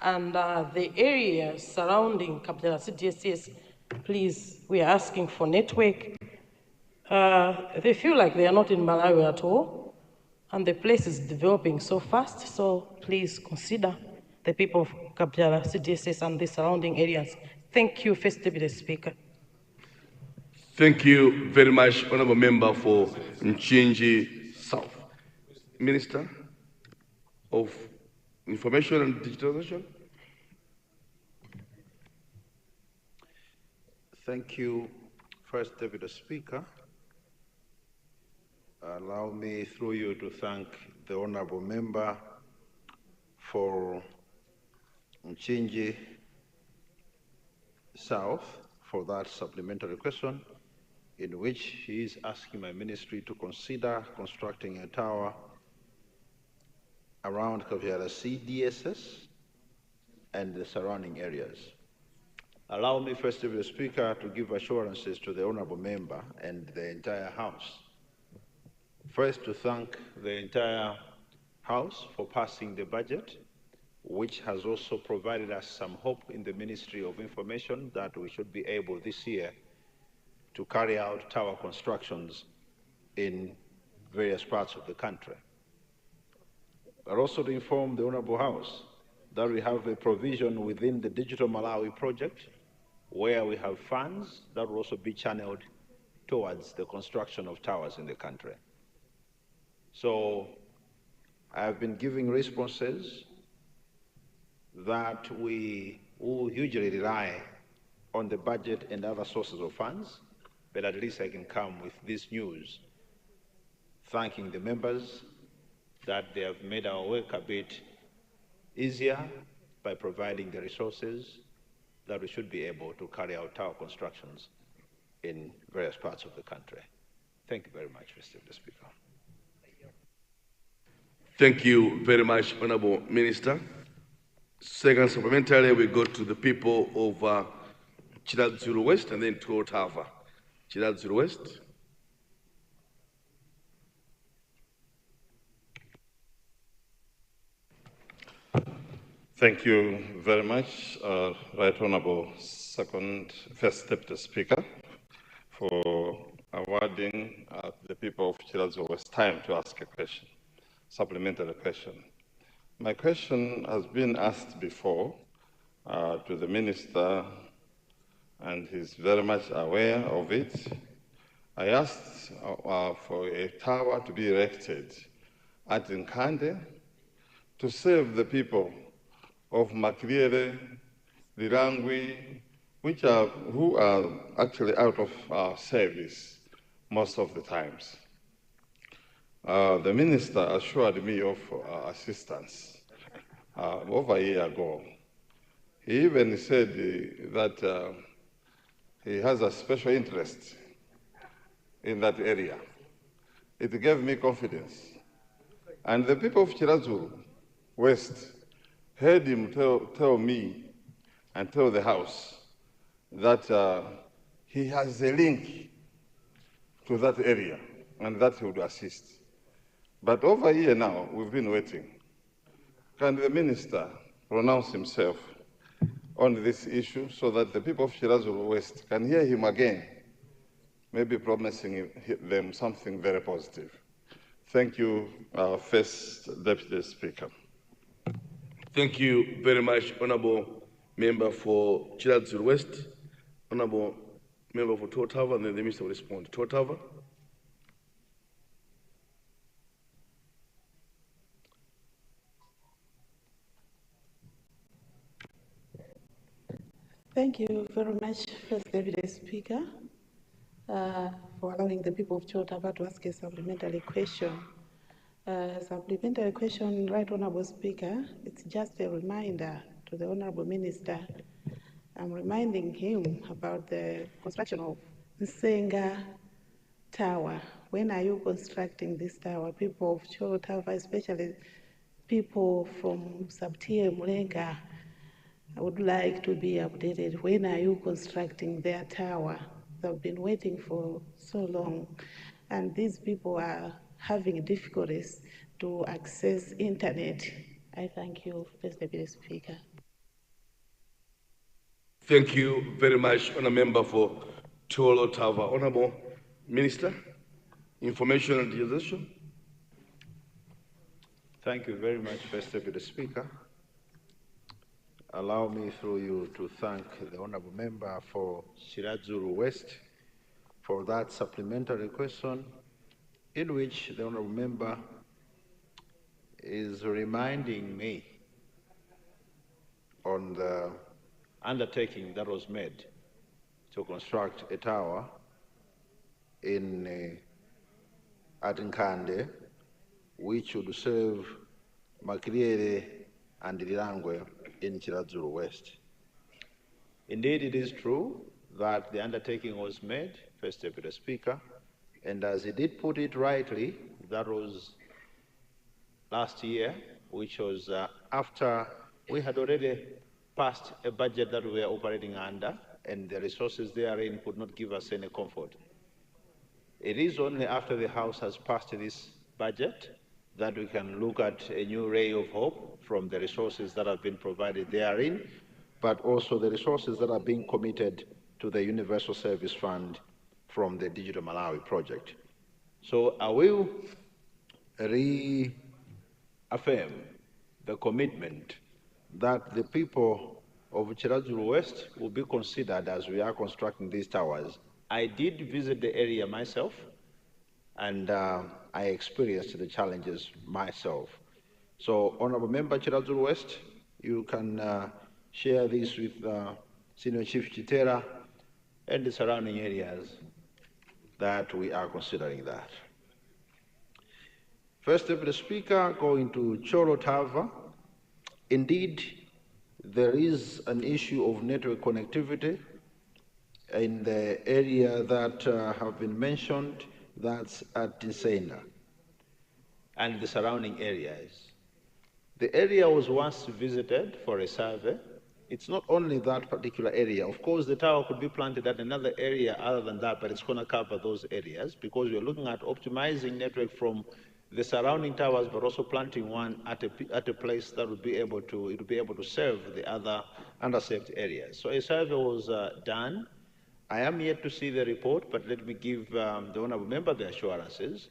and the areas surrounding Kabjala CDSS, please, we are asking for network. They feel like they are not in Malawi at all, and the place is developing so fast, so please consider the people of Kabjala CDSS and the surrounding areas. Thank you, First Deputy Speaker. Thank you very much, Honourable Member for Mchinji South. Minister of Information and Digitalization. Thank you, First Deputy Speaker. Allow me, through you, to thank the Honourable Member for Mchinji South for that supplementary question, in which he is asking my ministry to consider constructing a tower around Kabjala CDSS and the surrounding areas. Allow me, First Deputy Speaker, to give assurances to the Honourable Member and the entire House. First, to thank the entire House for passing the budget, which has also provided us some hope in the Ministry of Information that we should be able this year to carry out tower constructions in various parts of the country. But also to inform the Honourable House that we have a provision within the Digital Malawi project where we have funds that will also be channeled towards the construction of towers in the country. So I have been giving responses that we will hugely rely on the budget and other sources of funds, but at least I can come with this news, thanking the members that they have made our work a bit easier by providing the resources that we should be able to carry out tower constructions in various parts of the country. Thank you very much, Mr. Speaker. Thank you very much, Honourable Minister. Second supplementary, we go to the people of Chiradzulu West and then to Otava. Chiradzulu West. Thank you very much, Right Honourable First Deputy Speaker, for awarding the people of Chiradzulu West time to ask a question, supplementary question. My question has been asked before to the Minister, and he's very much aware of it. I asked for a tower to be erected at Nkande to save the people of Makrere, Lirangwi, who are actually out of service most of the times. The minister assured me of assistance over a year ago. He even said that he has a special interest in that area. It gave me confidence. And the people of Chiradzulu West heard him tell me and tell the House that he has a link to that area and that he would assist. But over a year now, we've been waiting. Can the minister pronounce himself on this issue so that the people of Chiradzulu West can hear him again, maybe promising them something very positive? Thank you, First Deputy Speaker. Thank you very much, Honourable Member for Chiradzulu West. Honourable member for Totava, and then the minister will respond. Totava. Thank you very much, First Deputy Speaker, for allowing the people of Chotava to ask a supplementary question. Supplementary question, Right Honourable Speaker, it's just a reminder to the Honourable Minister. I'm reminding him about the construction of Nsenga Tower. When are you constructing this tower? People of Chotava, especially people from sub-tier Mulenga, I would like to be updated. When are you constructing their tower? They've been waiting for so long, and these people are having difficulties to access internet. I thank you, Mr. Deputy Speaker. Thank you very much, Honourable Member for Tolotava. Honourable Minister, Information and Digitization. Thank you very much, First Deputy Speaker. Allow me through you to thank the Honourable Member for Shiradzuru West for that supplementary question in which the Honourable Member is reminding me on the undertaking that was made to construct a tower in at Nkande, which would serve Makiriere and Lilangwe in Chiradzuru West. Indeed, it is true that the undertaking was made, First Deputy Speaker, and as he did put it rightly, that was last year, which was after we had already passed a budget that we were operating under, and the resources therein could not give us any comfort. It is only after the House has passed this budget that we can look at a new ray of hope from the resources that have been provided therein, but also the resources that are being committed to the Universal Service Fund from the Digital Malawi project. So I will reaffirm the commitment that the people of Chiradzuru West will be considered as we are constructing these towers. I did visit the area myself, and I experienced the challenges myself. So, Honourable Member Chiradzuru West, you can share this with Senior Chief Chitera and the surrounding areas that we are considering that. First Deputy Speaker, going to Chorotava, indeed, there is an issue of network connectivity in the area that have been mentioned, that's at Nsenga and the surrounding areas. The area was once visited for a survey. It's not only that particular area. Of course, the tower could be planted at another area other than that, but it's going to cover those areas because we're looking at optimizing network from the surrounding towers, but also planting one at a place that would be able to serve the other underserved areas. So a survey was done. I am yet to see the report, but let me give the Honourable Member the assurances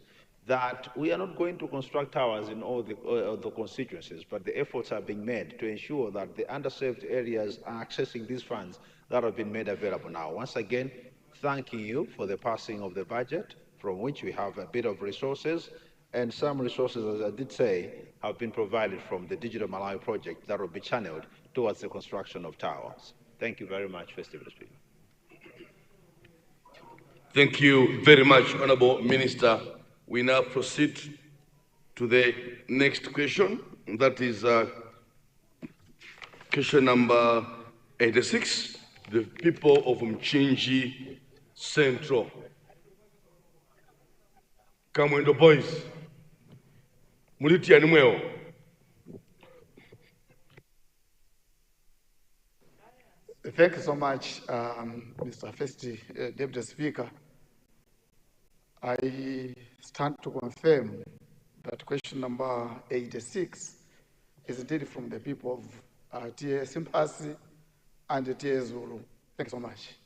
that we are not going to construct towers in all the constituencies, but the efforts are being made to ensure that the underserved areas are accessing these funds that have been made available now. Once again, thanking you for the passing of the budget, from which we have a bit of resources, and some resources, as I did say, have been provided from the Digital Malawi project that will be channeled towards the construction of towers. Thank you very much, First Deputy Speaker. Thank you very much, Honourable Minister. We now proceed to the next question. That is question number 86, the people of Mchinji Central. Kamwendo boys. Muliti animweo. Thank you so much, Mr. First Deputy Speaker. I stand to confirm that question number 86 is indeed from the people of TS Simpasi and TS Zulu. Thank you so much.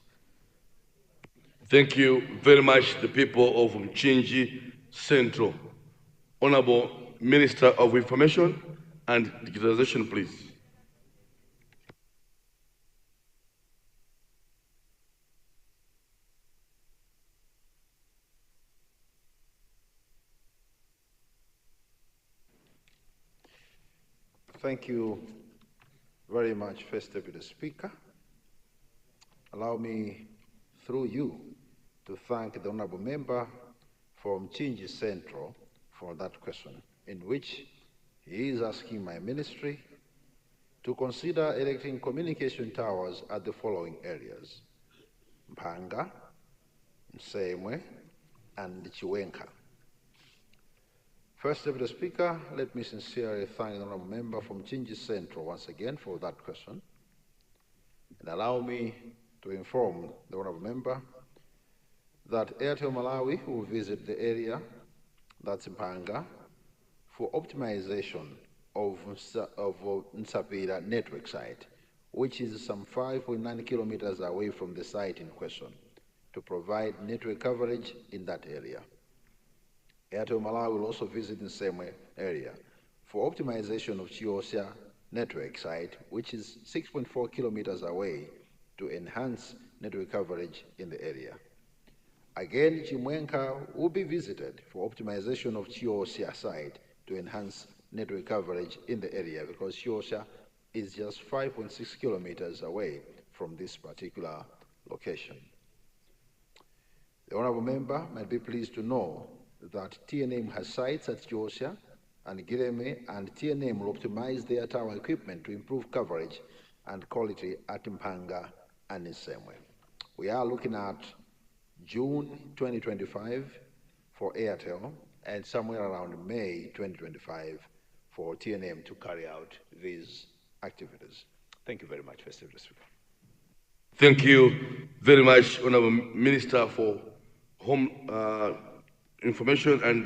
Thank you very much, the people of Mchinji Central. Honourable Minister of Information and Digitalization, please. Thank you very much, First Deputy Speaker. Allow me, through you, to thank the Honourable Member from Mchinji Central for that question, in which he is asking my ministry to consider erecting communication towers at the following areas: Mpanga, Nsemwe, and Chiwenka. First Deputy Speaker, let me sincerely thank the Honourable Member from Mchinji Central once again for that question, and allow me to inform the Honourable Member that Airtel Malawi will visit the area, that's Mpanga, for optimization of Nsapira network site, which is some 5.9 kilometers away from the site in question, to provide network coverage in that area. Airtel Malawi will also visit the same area for optimization of Chiosya network site, which is 6.4 kilometers away, to enhance network coverage in the area. Again, Chimwenka will be visited for optimization of Chiosya site to enhance network coverage in the area, because Chiosya is just 5.6 kilometers away from this particular location. The Honourable Member might be pleased to know that TNM has sites at Chiosya and Gireme, and TNM will optimize their tower equipment to improve coverage and quality at Mpanga and Nsemwe. We are looking at June 2025 for Airtel and somewhere around May 2025 for TNM to carry out these activities. Thank you very much, Mr. Speaker. Thank you very much, Honourable Minister, for home information and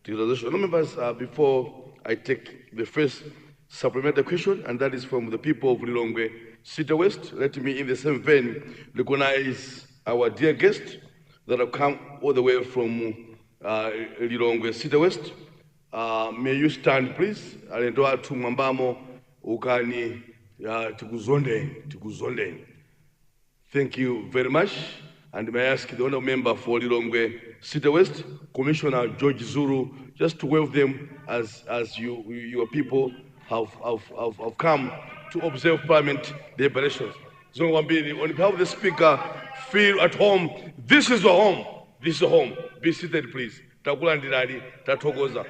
utilization. Honourable members, before I take the first supplementary question, and that is from the people of Lilongwe City West, let me in the same vein recognize our dear guests that have come all the way from Lilongwe City West. May you stand, please. Alendoa tumambamo ukani tikuzonde. Thank you very much. And may I ask the Honourable Member for Lilongwe City West, Commissioner George Zuru, just to wave them as your people have come to observe Parliament deliberations. On behalf of the Speaker, feel at home. This is your home. This is your home. Be seated, please. Takulandirali, tatogoza.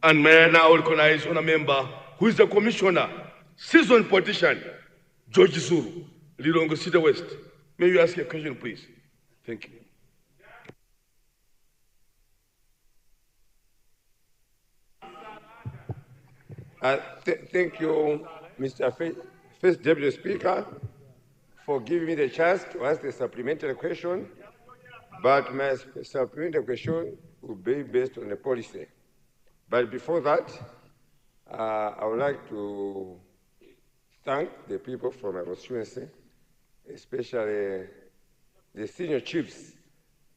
And may I now recognize Honourable Member, who is the Commissioner, seasoned politician, George Zuru, Lilongwe City West. May you ask a question, please? Thank you. Thank you, Mr. First Deputy Speaker, for giving me the chance to ask the supplementary question. But my supplementary question will be based on the policy. But before that, I would like to thank the people from my constituency, especially the senior chiefs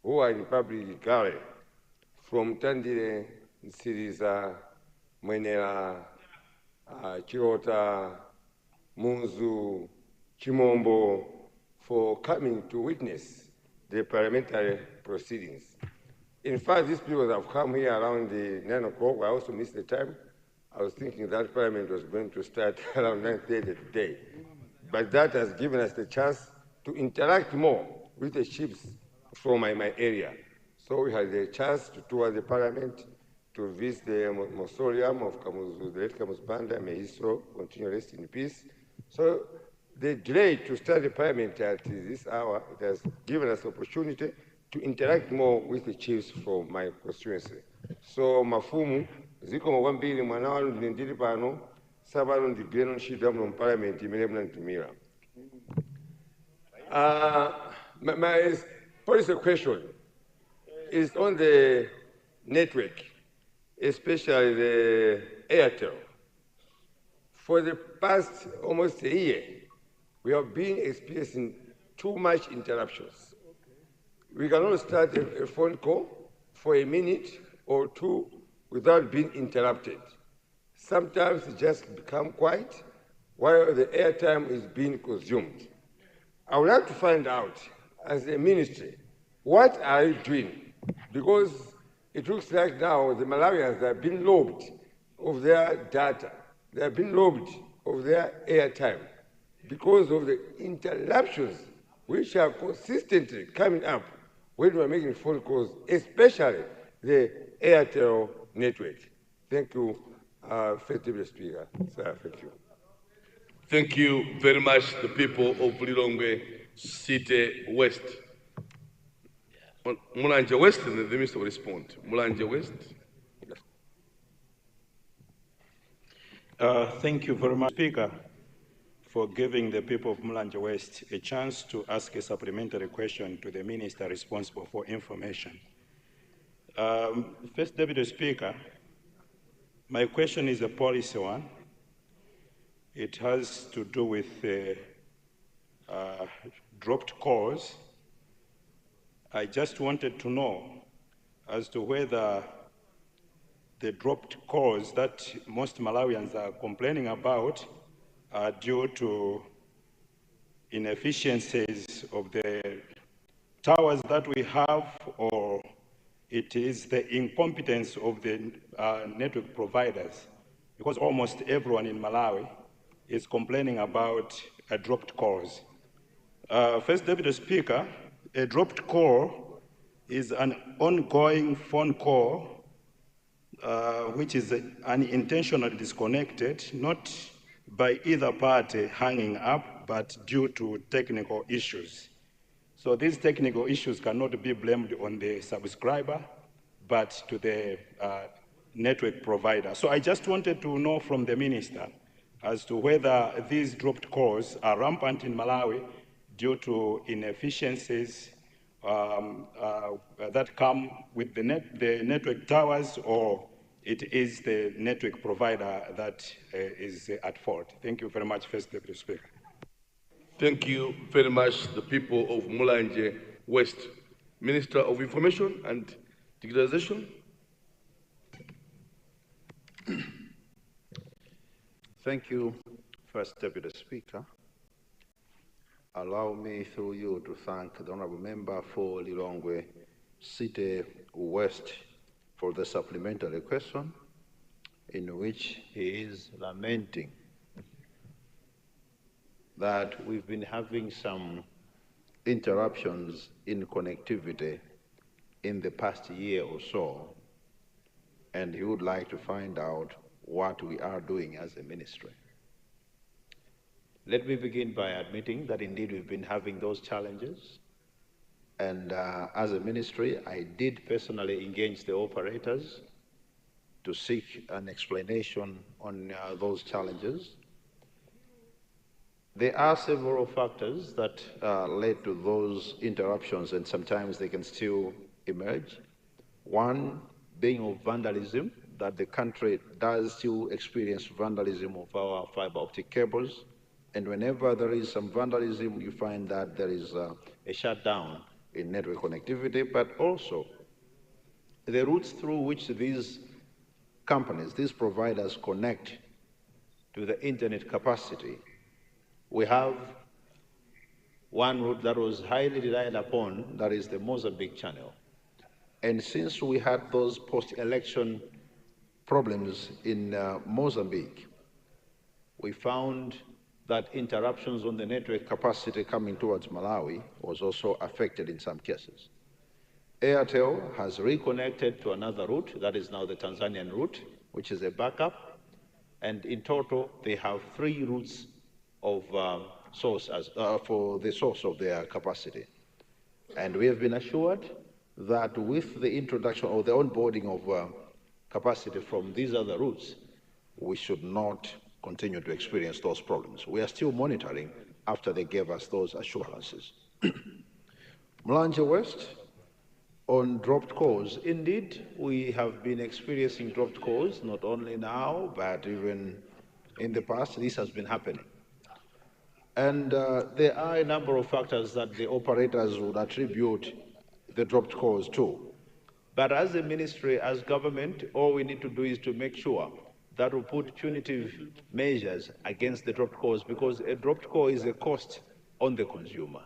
who are in public gallery, from Tandile, Nsiriza, Mwenera, Chirota, Munzu, Chimombo, for coming to witness the parliamentary proceedings. In fact, these people have come here around the 9 o'clock. I also missed the time. I was thinking that Parliament was going to start around 9:30 today. But that has given us the chance to interact more with the chiefs from my area. So we had the chance to tour the Parliament, to visit the mausoleum of Kamuzu, the late Kamuzu Banda, may his soul continue rest in peace. So the delay to start the Parliament at this hour, it has given us opportunity to interact more with the chiefs from my constituency. So mafumu, ziko mwambili mwana walu ndili pano, sabalu ndigreno nshida mno Parliament imene mnantumira. My policy question is on the network, especially the Airtel. For the past almost a year, we have been experiencing too much interruptions. We cannot start a phone call for a minute or two without being interrupted. Sometimes it just become quiet while the airtime is being consumed. I would like to find out, as a ministry, what are you doing? Because it looks like now the Malawians have been robbed of their data. they have been robbed of their airtime because of the interruptions which are consistently coming up when we are making phone calls, especially the Airtel network. Thank you, First Deputy Speaker. Sir, thank you. Thank you very much, the people of Lilongwe City West. Mulanje West, and the minister will respond. Mulanje West. Thank you very much, Speaker, for giving the people of Mulanje West a chance to ask a supplementary question to the minister responsible for information. First Deputy Speaker, my question is a policy one. It has to do with dropped calls. I just wanted to know as to whether the dropped calls that most Malawians are complaining about are due to inefficiencies of the towers that we have, or it is the incompetence of the network providers, because almost everyone in Malawi is complaining about dropped calls. First Deputy Speaker, a dropped call is an ongoing phone call which is unintentionally disconnected, not by either party hanging up, but due to technical issues. So these technical issues cannot be blamed on the subscriber, but to the network provider. So I just wanted to know from the minister as to whether these dropped calls are rampant in Malawi due to inefficiencies that come with the network towers, or it is the network provider that is at fault. Thank you very much, First Deputy Speaker. Thank you very much, the people of Mulanje West. Minister of Information and Digitalization. Thank you, First Deputy Speaker. Allow me, through you, to thank the Honourable Member for Lilongwe City West for the supplementary question, in which he is lamenting that we've been having some interruptions in connectivity in the past year or so, and he would like to find out what we are doing as a ministry. Let me begin by admitting that indeed we've been having those challenges. And as a ministry, I did personally engage the operators to seek an explanation on those challenges. There are several factors that led to those interruptions, and sometimes they can still emerge. One being of vandalism, that the country does still experience vandalism of our fiber optic cables. And whenever there is some vandalism, you find that there is a shutdown in network connectivity, but also the routes through which these companies, these providers connect to the internet capacity. We have one route that was highly relied upon, that is the Mozambique channel. And since we had those post-election problems in Mozambique, we found that interruptions on the network capacity coming towards Malawi was also affected in some cases. Airtel has reconnected to another route, that is now the Tanzanian route, which is a backup. And in total, they have 3 routes of source for the source of their capacity. And we have been assured that with the introduction or the onboarding of capacity from these other routes, we should not continue to experience those problems. We are still monitoring after they gave us those assurances. Mulanje West, on dropped calls, indeed, we have been experiencing dropped calls, not only now, but even in the past, this has been happening. And there are a number of factors that the operators would attribute the dropped calls to. But as a ministry, as government, all we need to do is to make sure that we put punitive measures against the dropped calls, because a dropped call is a cost on the consumer.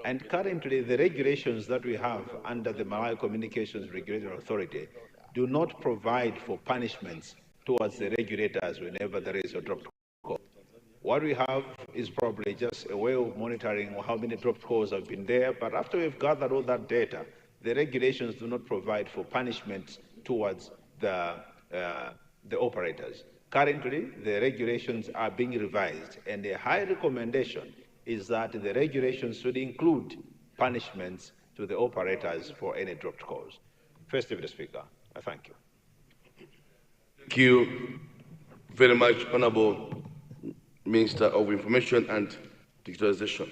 And currently, the regulations that we have under the Malawi Communications Regulatory Authority do not provide for punishments towards the regulators whenever there is a dropped call. What we have is probably just a way of monitoring how many dropped calls have been there, but after we've gathered all that data, the regulations do not provide for punishment towards the operators. Currently, the regulations are being revised, and a high recommendation is that the regulations should include punishments to the operators for any dropped calls. First Deputy Speaker, I thank you. Thank you very much, Honorable Minister of Information and Digitalization.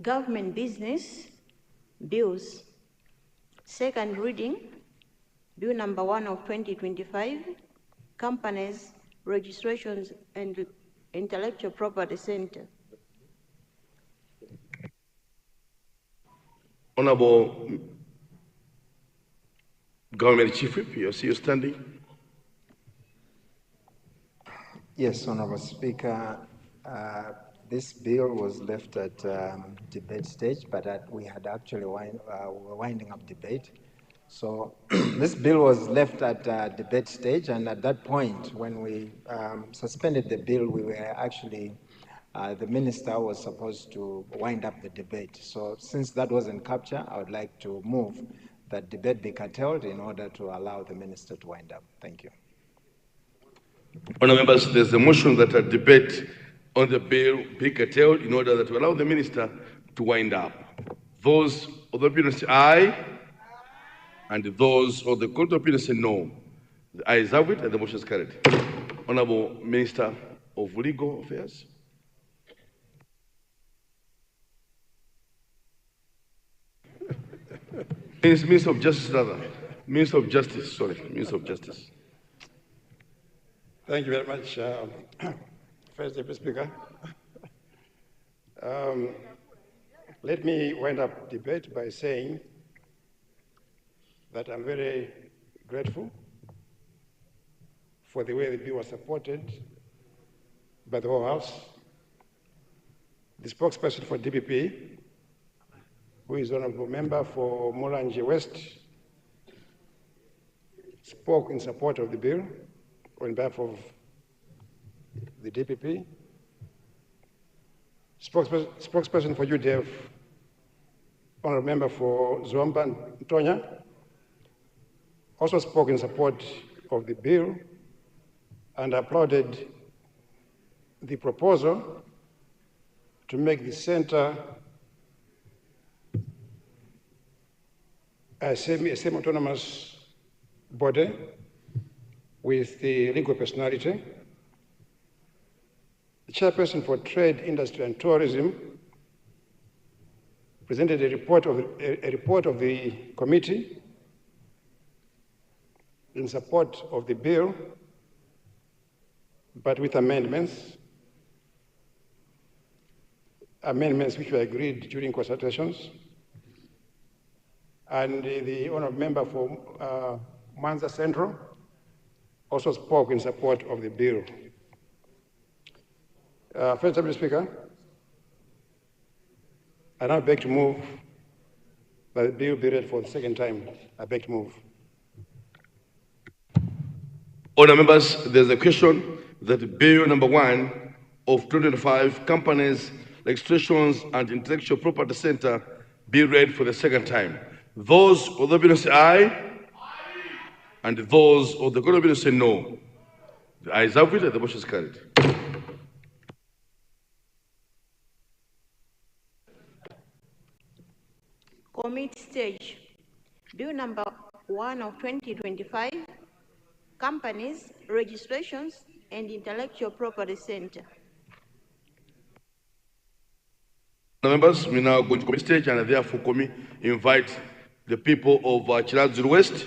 Government business bills. Second reading, Bill number 1 of 2025, Companies, Registrations and Intellectual Property Center. Honorable Government Chief Whip, you see you standing. Yes, Honorable Speaker. This bill was left at debate stage, but we had actually were winding up debate. So this bill was left at debate stage, and at that point, when we suspended the bill, we were actually, the minister was supposed to wind up the debate. So since that wasn't captured, I would like to move that debate be curtailed in order to allow the minister to wind up. Thank you. Honourable members, there's a motion that a debate on the bill be curtailed in order that to allow the minister to wind up. Those of the opinion say aye, and those of the court of opinion say no. The ayes have it, and the motion is carried. Honourable Minister of Legal Affairs. Minister of Justice, rather. Minister of Justice, sorry, Minister of Justice. Thank you very much, First Deputy Speaker. Let me wind up debate by saying that I'm very grateful for the way the bill was supported by the whole House. The spokesperson for DPP, who is honorable member for Mulanje West, spoke in support of the bill on behalf of the DPP. Spokesperson for UDF, honorable member for Zomba Ntonya, also spoke in support of the bill and applauded the proposal to make the center a semi-autonomous body with the legal personality. The chairperson for Trade, Industry and Tourism presented a report of the committee in support of the bill, but with amendments which were agreed during consultations. And the honorable member for Mwanza Central also spoke in support of the bill. First Deputy Speaker, I now beg to move that the bill be read for the second time. I beg to move. Honourable members, there's a question that Bill number 1 of 2025, Companies, Registrations and Intellectual Property Center, be read for the second time. Those of the opinion say aye, and those of the court of opinion say no. The ayes have it, and the motion is carried. Committee stage. Bill number 1 of 2025, Companies, Registrations and Intellectual Property Center. Members, we now go to committee stage, and therefore invite the people of Chiradzulu West,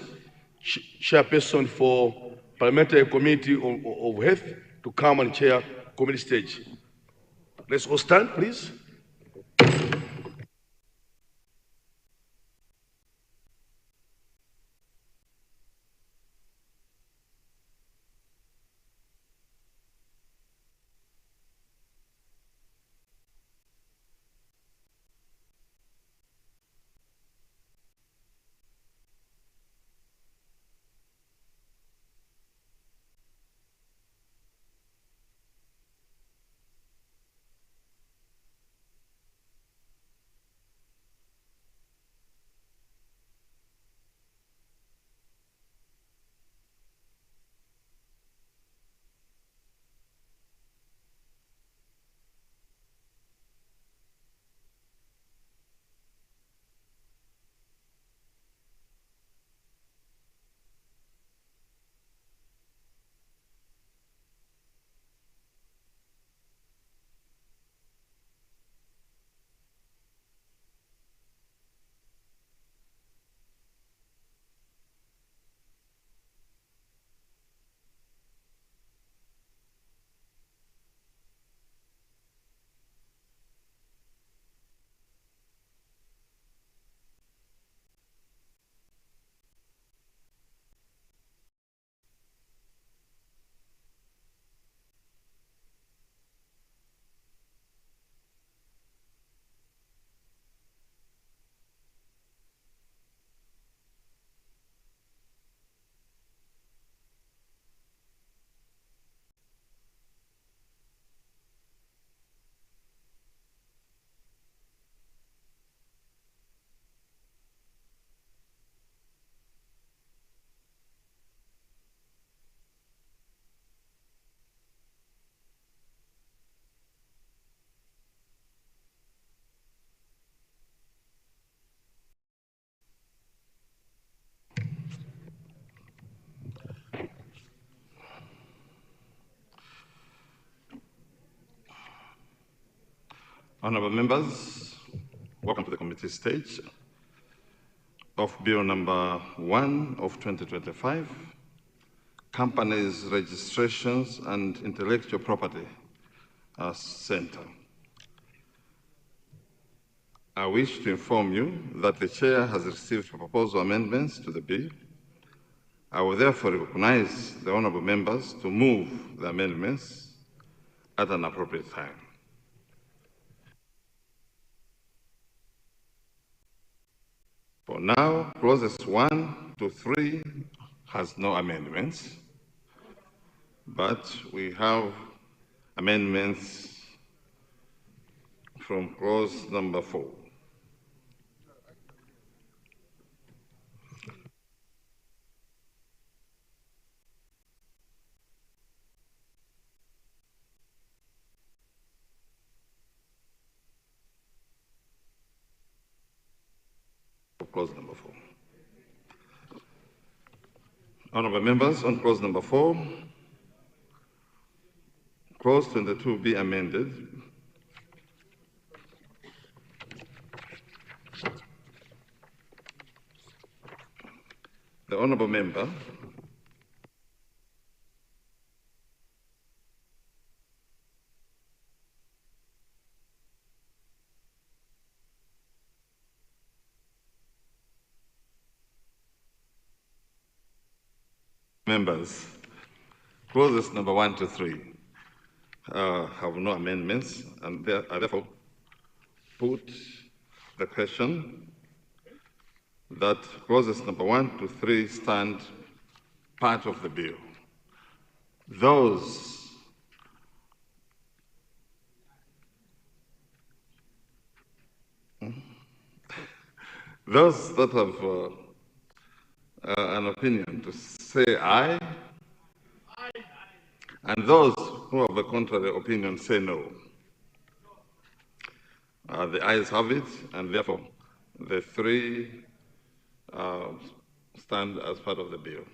chairperson for Parliamentary Committee of Health, to come and chair committee stage. Let's all stand, please. Honorable members, welcome to the committee stage of Bill number 1 of 2025, Companies, Registrations and Intellectual Property Center. I wish to inform you that the Chair has received proposal amendments to the bill. I will therefore recognize the honorable members to move the amendments at an appropriate time. For now, clauses 1 to 3 has no amendments, but we have amendments from clause number 4. Clause number 4. Honorable members, on clause number 4, clause 22 be amended. The honorable member members, clauses number 1 to 3 have no amendments, and I therefore put the question that clauses number 1 to 3 stand part of the bill. Those that have an opinion to say aye, and those who have a contrary opinion say no. The ayes have it, and therefore the 3 stand as part of the bill.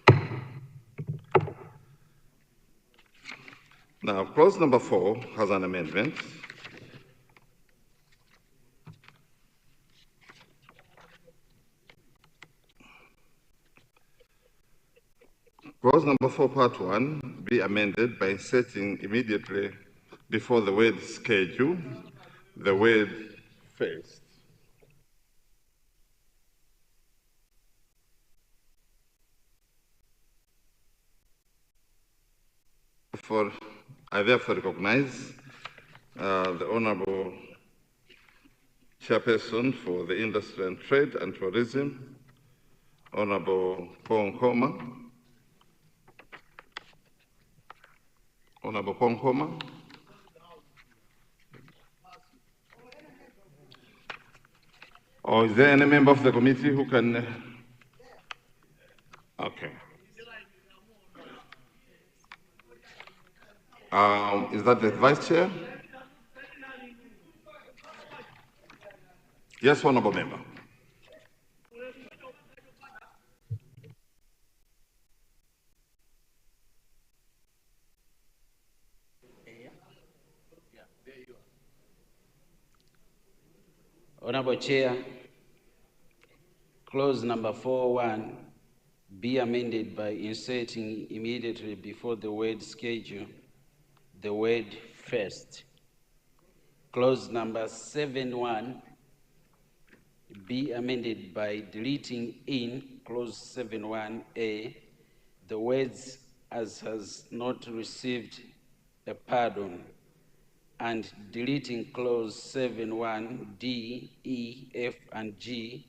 Now, clause number 4 has an amendment. Clause number 4, part 1, be amended by inserting immediately before the word schedule, the word first. I therefore recognize the Honorable Chairperson for the Industry and Trade and Tourism, Honorable Paul Nkoma. Honorable Paul Nkoma. Or is there any member of the committee who can? Okay. Is that the Vice Chair? Yes, Honorable Member. Honorable Chair, clause number 4.1 be amended by inserting immediately before the word schedule the word first. Clause number 7.1 be amended by deleting in clause 7.1a the words as has not received a pardon, and deleting clause 7.1 D, E, F, and G,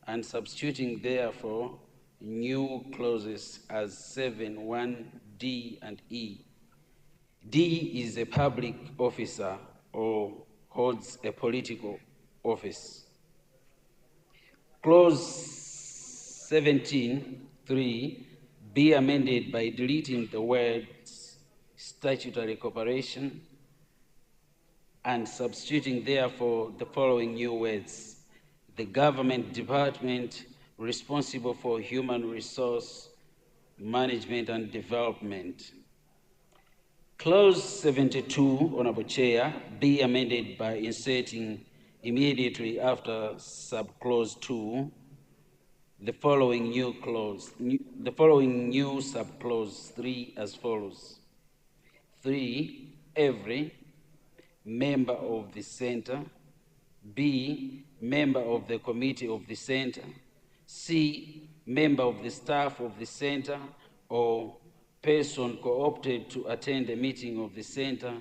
and substituting therefore new clauses as 7.1 D and E. D is a public officer or holds a political office. Clause 17.3 be amended by deleting the words statutory corporation and substituting therefore the following new words: the government department responsible for human resource management and development. Clause 72, Honorable Chair, be amended by inserting immediately after subclause 2 the following new subclause 3 as follows. 3, every member of the center. B, member of the committee of the center. C, member of the staff of the center or person co-opted to attend a meeting of the center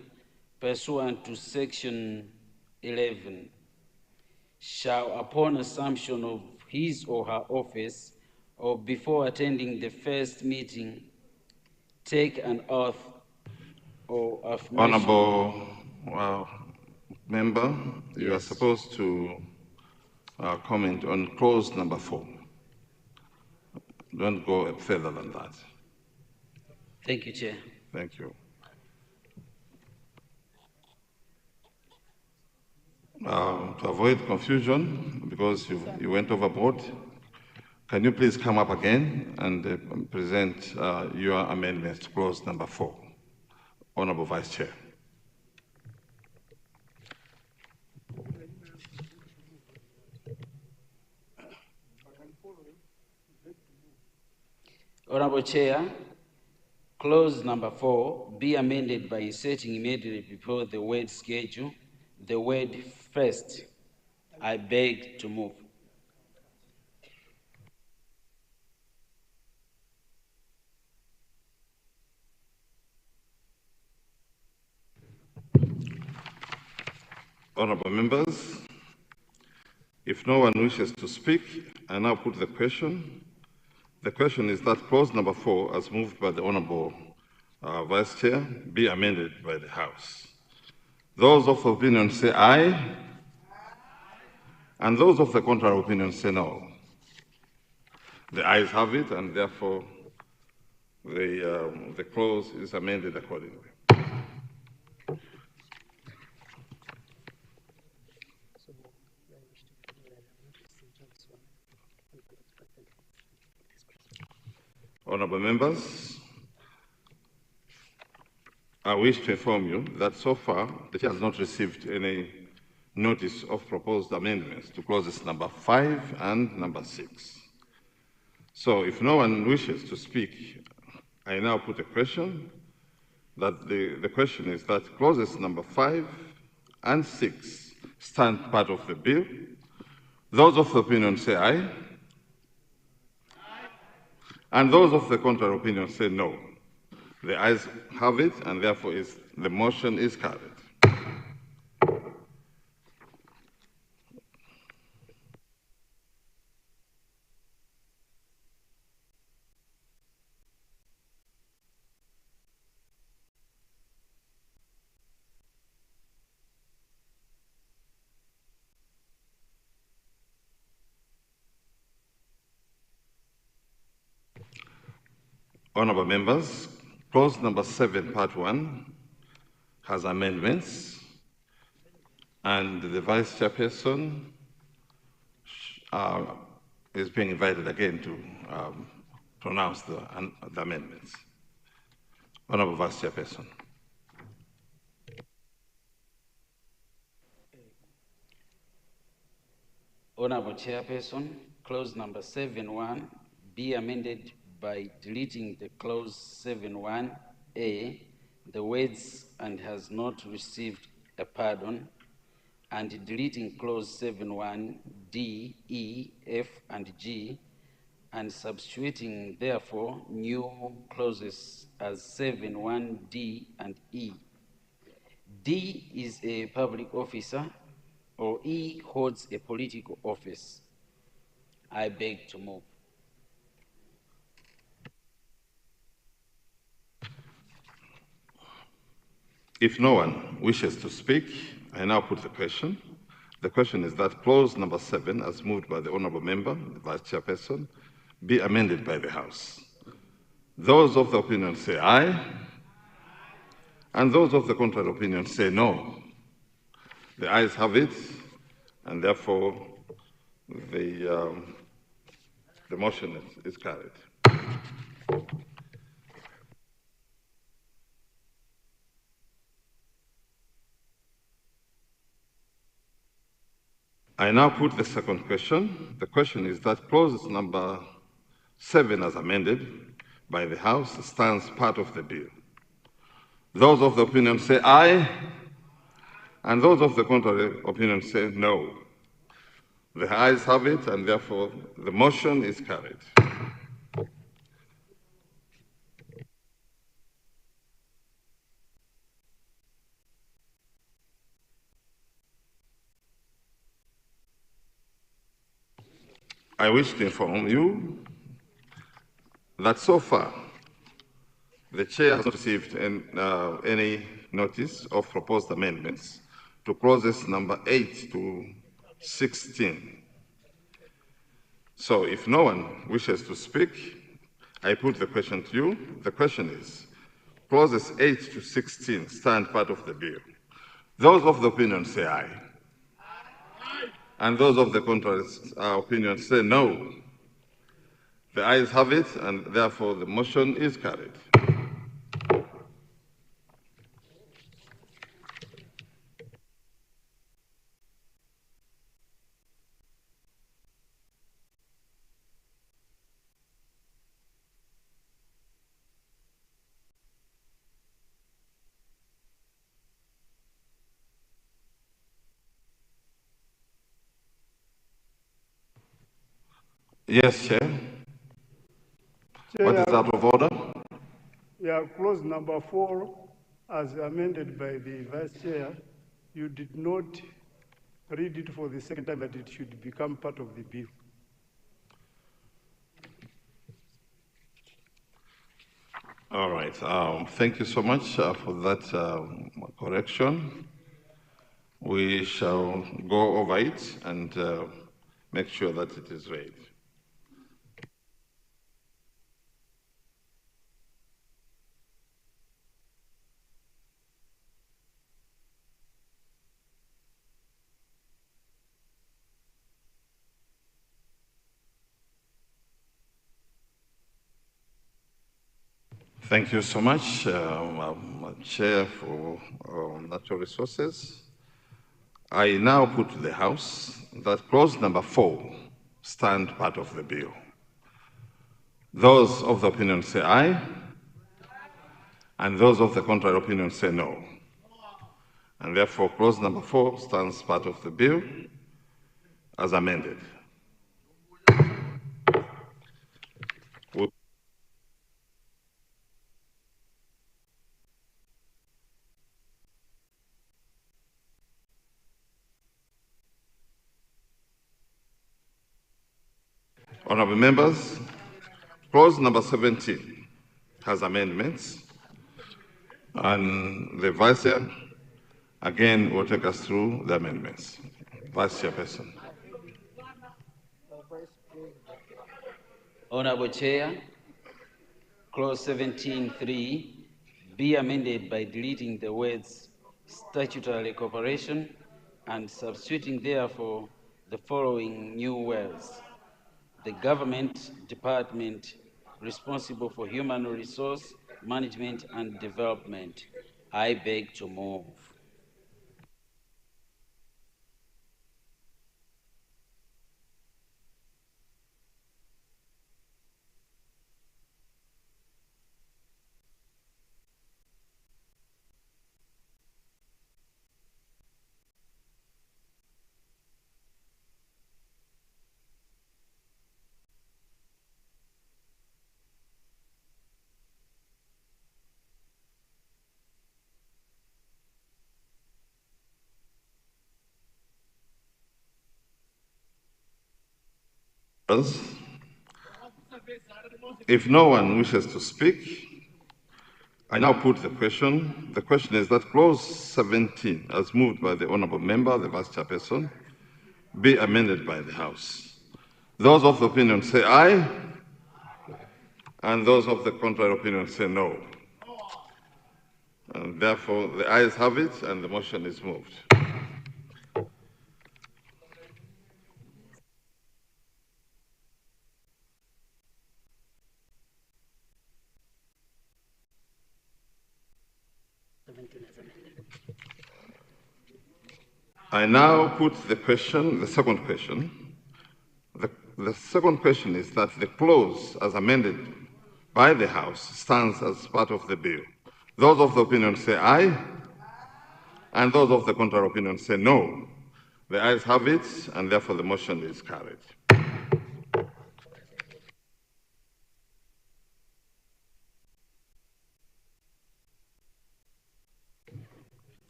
pursuant to section 11, shall, upon assumption of his or her office or before attending the first meeting, take an oath or affirmation. Honorable member, you are supposed to comment on clause number 4. Don't go further than that. Thank you, Chair. Thank you. To avoid confusion, because you went overboard, can you please come up again and present your amendments to clause number 4? Honorable Vice Chair. Honorable Chair, clause number 4 be amended by inserting immediately before the word schedule the word first. I beg to move. Honorable members, if no one wishes to speak, I now put the question. The question is that clause number 4, as moved by the Honorable Vice Chair, be amended by the House. Those of the opinion say aye, and those of the contrary opinion say no. The ayes have it, and therefore the clause is amended accordingly. Honorable members, I wish to inform you that so far the Chair has not received any notice of proposed amendments to clauses number 5 and number 6. So if no one wishes to speak, I now put a question. That the question is that clauses number 5 and 6 stand part of the bill. Those of the opinion say aye. And those of the contrary opinion say no. The ayes have it, and therefore the motion is carried. Honorable members, clause number 7, part 1, has amendments, and the Vice Chairperson is being invited again to pronounce the amendments. Honorable Vice Chairperson. Honorable Chairperson, clause number 7.1 be amended by deleting the clause 7.1a, the words "and has not received a pardon," and deleting clause 7.1d, e, f, and g, and substituting therefore new clauses as 7.1d and e. D is a public officer, or E holds a political office. I beg to move. If no one wishes to speak, I now put the question. The question is that clause number 7, as moved by the Honourable Member, the Vice Chairperson, be amended by the House. Those of the opinion say aye, and those of the contrary opinion say no. The ayes have it, and therefore the motion is carried. I now put the second question. The question is that clause number 7 as amended by the House stands part of the bill. Those of the opinion say aye, and those of the contrary opinion say no. The ayes have it, and therefore the motion is carried. I wish to inform you that so far the Chair has not received any notice of proposed amendments to clauses number 8 to 16. So if no one wishes to speak, I put the question to you. The question is, clauses 8 to 16 stand part of the bill. Those of the opinion say aye. And those of the contrary opinion say no. The ayes have it, and therefore the motion is carried. Yes, Chair. What is out of order? Yeah, clause number 4, as amended by the Vice Chair, you did not read it for the second time that it should become part of the bill. All right. Thank you so much for that correction. We shall go over it and make sure that it is read. Thank you so much, Chair for Natural Resources. I now put to the House that clause number 4 stand part of the bill. Those of the opinion say aye, and those of the contrary opinion say no. And therefore, clause number 4 stands part of the bill as amended. Honourable members, clause number 17 has amendments, and the Vice Chair again will take us through the amendments. Vice Chairperson. Honourable Chair, clause 17(3) be amended by deleting the words statutory corporation and substituting therefore the following new words: the government department responsible for human resource management and development. I beg to move. If no one wishes to speak, I now put the question. The question is that clause 17, as moved by the Honourable Member, the Vice Chairperson, be amended by the House. Those of the opinion say aye, and those of the contrary opinion say no. And therefore, the ayes have it, and the motion is moved. I now put the question, the second question. The second question is that the clause as amended by the House stands as part of the bill. Those of the opinion say aye, and those of the contrary opinion say no. The ayes have it, and therefore the motion is carried.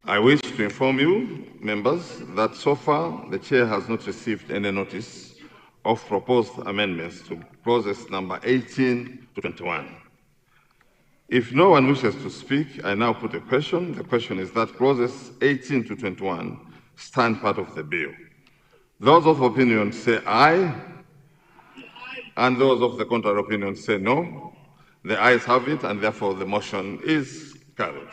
I wish to inform you, members, that so far the Chair has not received any notice of proposed amendments to clauses number 18 to 21. If no one wishes to speak, I now put a question. The question is that clauses 18 to 21 stand part of the bill. Those of opinion say aye, and those of the contrary opinion say no. The ayes have it, and therefore the motion is carried.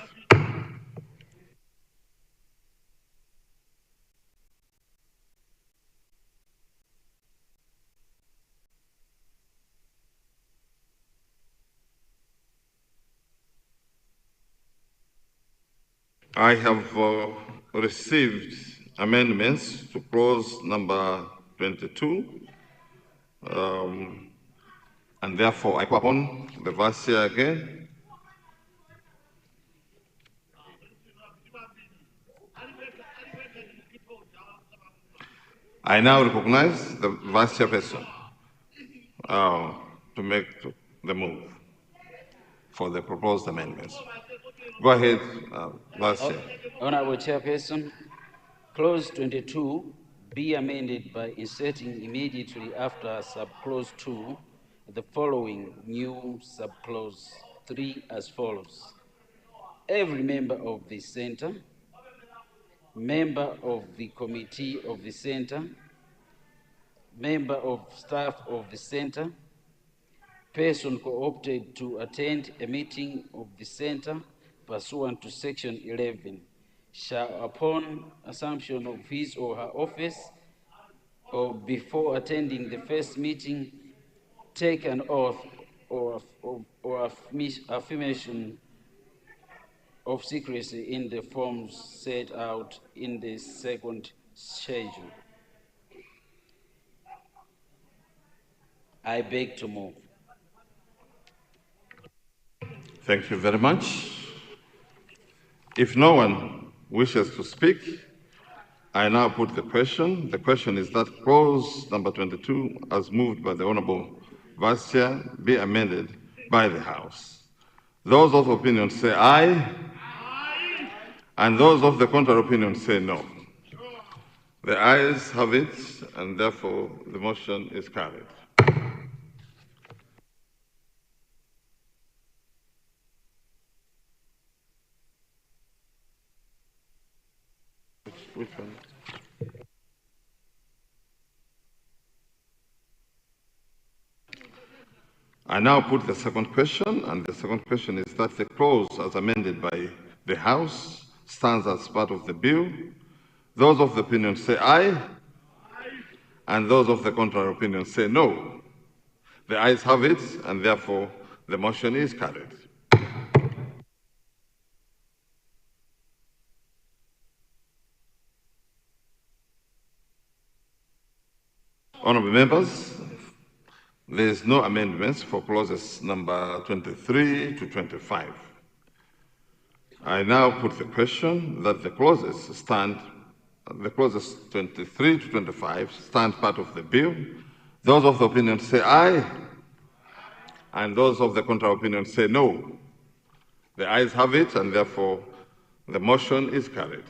I have received amendments to clause number 22, and therefore I call upon the Vice Chair again. I now recognize the Vice Chairperson to make the move for the proposed amendments. Go ahead, Vice Chair. Honorable Chairperson, Clause 22 be amended by inserting immediately after subclause 2 the following new subclause 3 as follows. Every member of the Center, member of the Committee of the Center, member of staff of the Center, person co-opted to attend a meeting of the Center pursuant to Section 11, shall, upon assumption of his or her office, or before attending the first meeting, take an oath or affirmation of secrecy in the forms set out in the second schedule. I beg to move. Thank you very much. If no one wishes to speak, I now put the question. The question is that clause number 22, as moved by the Honorable Vice Chair, be amended by the House. Those of opinion say aye, and those of the contrary opinion say no. The ayes have it, and therefore the motion is carried. Which one? I now put the second question, and the second question is that the clause as amended by the House stands as part of the bill. Those of the opinion say aye, and those of the contrary opinion say no. The ayes have it, and therefore the motion is carried. Honourable members, there is no amendments for clauses number 23 to 25. I now put the question that the clauses 23 to 25 stand part of the bill. Those of the opinion say aye, and those of the contrary opinion say no. The ayes have it, and therefore the motion is carried.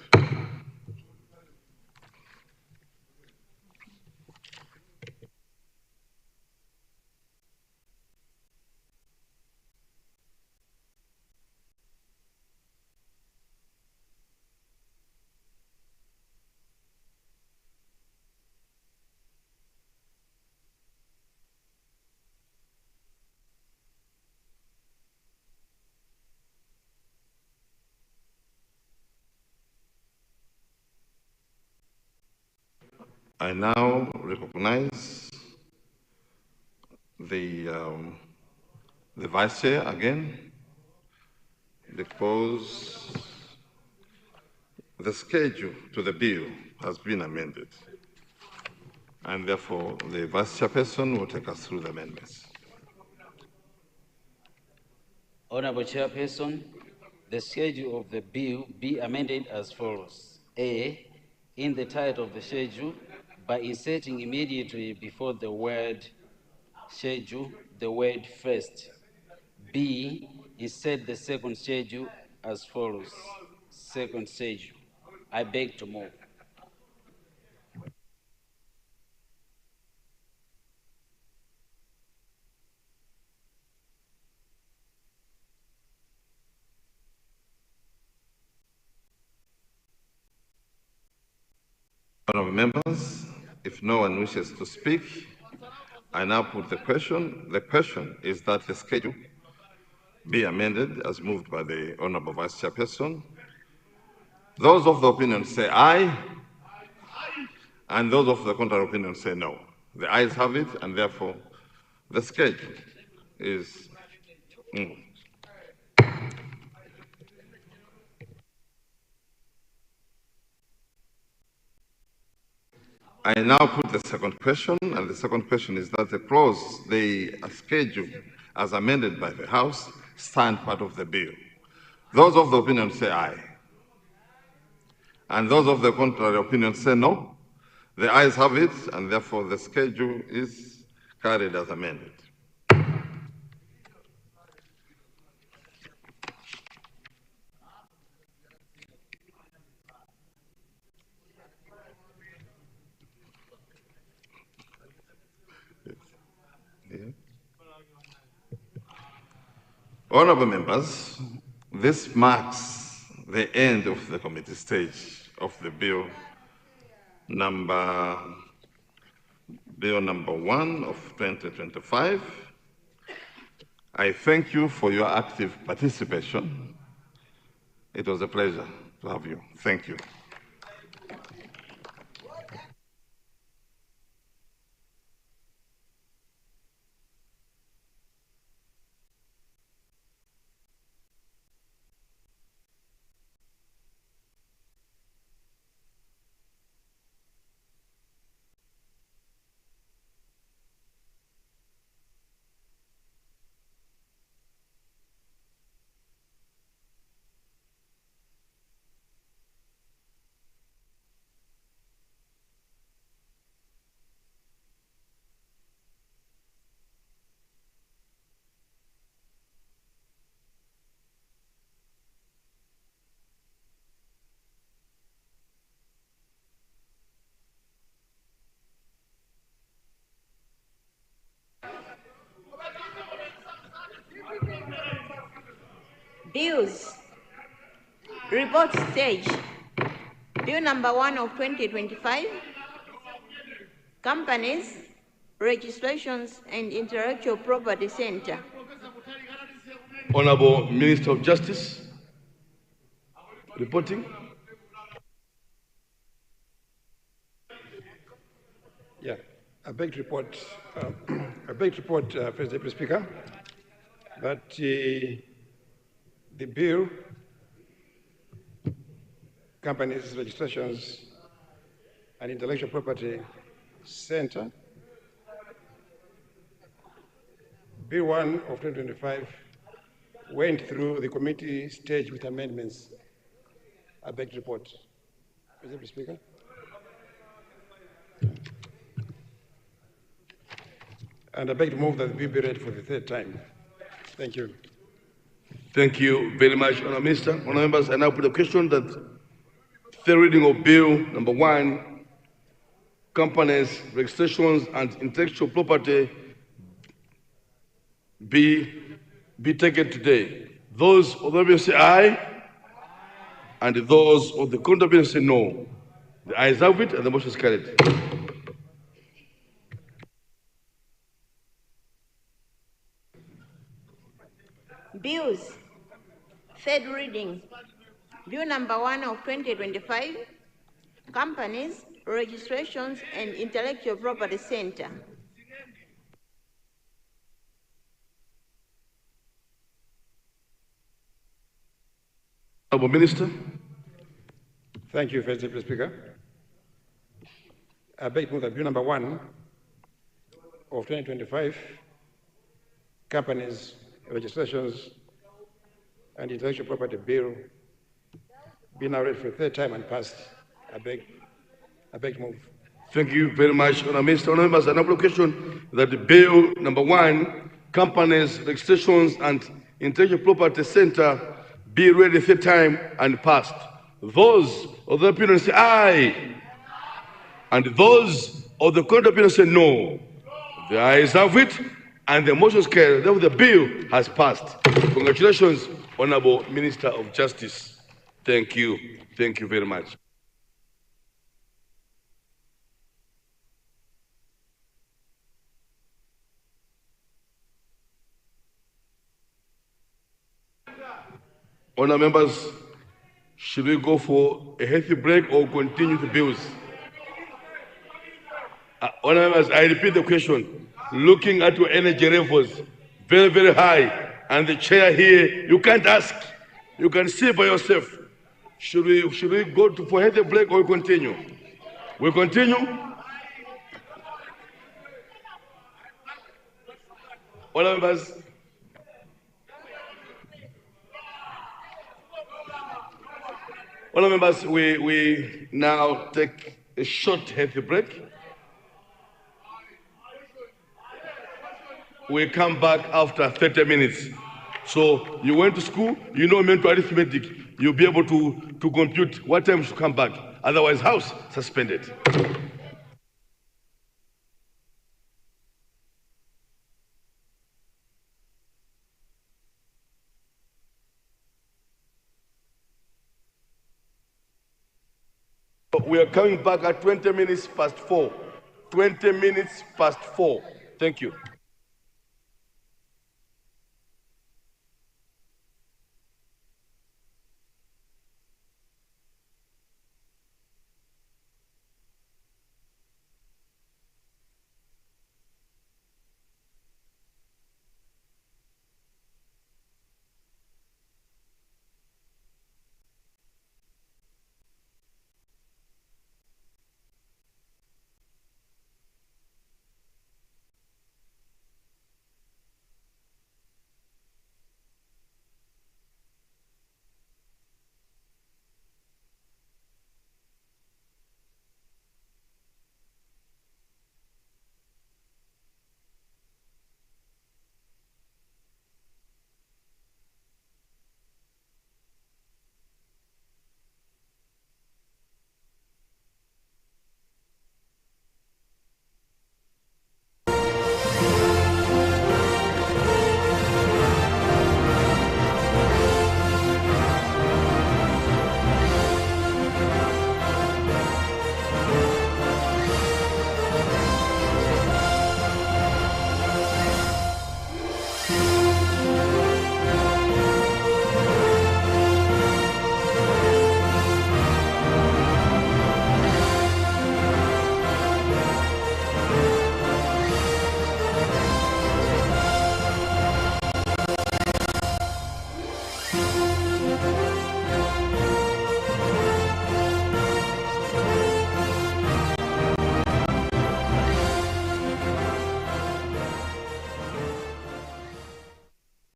I now recognize the Vice Chair again, because the schedule to the bill has been amended, and therefore the Vice Chairperson will take us through the amendments. Honorable Chairperson, the schedule of the bill be amended as follows. A, in the title of the schedule, by inserting immediately before the word schedule, the word first. B, insert the second schedule as follows. Second schedule. I beg to move. Honourable members, if no one wishes to speak, I now put the question. The question is that the schedule be amended as moved by the Honourable Vice Chairperson. Those of the opinion say aye, and those of the contrary opinion say no. The ayes have it, and therefore the schedule is moved. I now put the second question, and the second question is that the clause, the schedule as amended by the House, stand part of the bill. Those of the opinion say aye, and those of the contrary opinion say no. The ayes have it, and therefore the schedule is carried as amended. Honourable members, this marks the end of the committee stage of the bill number 1 of 2025. I thank you for your active participation. It was a pleasure to have you. Thank you. Bills. Report stage. Bill number 1 of 2025. Companies, Registrations and Intellectual Property Center. Honorable Minister of Justice, reporting. Yeah, I beg to report, First Deputy Speaker, that the bill, Companies, Registrations and Intellectual Property Center, Bill 1 of 2025, went through the committee stage with amendments. I beg to report. Mr. Deputy Speaker. And I beg to move that the bill be read for the third time. Thank you. Thank you very much, Honourable Minister. Honourable members, I now put a question that third reading of Bill number 1, Companies, Registrations and Intellectual Property be taken today. Those of the opinion say aye, and those of the contrary opinion say no. The ayes have it, and the motion is carried. Bills. Third reading. Bill number 1 of 2025. Companies, Registrations and Intellectual Property Center. Honourable Minister. Thank you, First Deputy Speaker. I beg to move that Bill number 1 of 2025, Companies, Registrations, and Intellectual Property Bill, be now read for the third time and passed. I beg to move. Thank you very much, Honourable Minister. Honourable Members, an application that the Bill number 1, Companies, Registrations, and Intellectual Property Center, be read the third time and passed. Those of the opinion say aye. And those of the contrary opinion say no. The ayes have it, and the motion is carried. Therefore, the bill has passed. Congratulations, Honourable Minister of Justice. Thank you. Thank you very much. Honourable members, should we go for a healthy break or continue the bills? Honourable members, I repeat the question. Looking at your energy levels, very, very high, and the chair here, you can't ask. You can see by yourself. Should we go for a healthy break or we continue? We continue? Honourable members, we now take a short healthy break. We come back after 30 minutes. So you went to school, you know mental arithmetic, you'll be able to compute what time you should come back. Otherwise, house suspended. We are coming back at 20 minutes past 4. 20 minutes past 4. Thank you.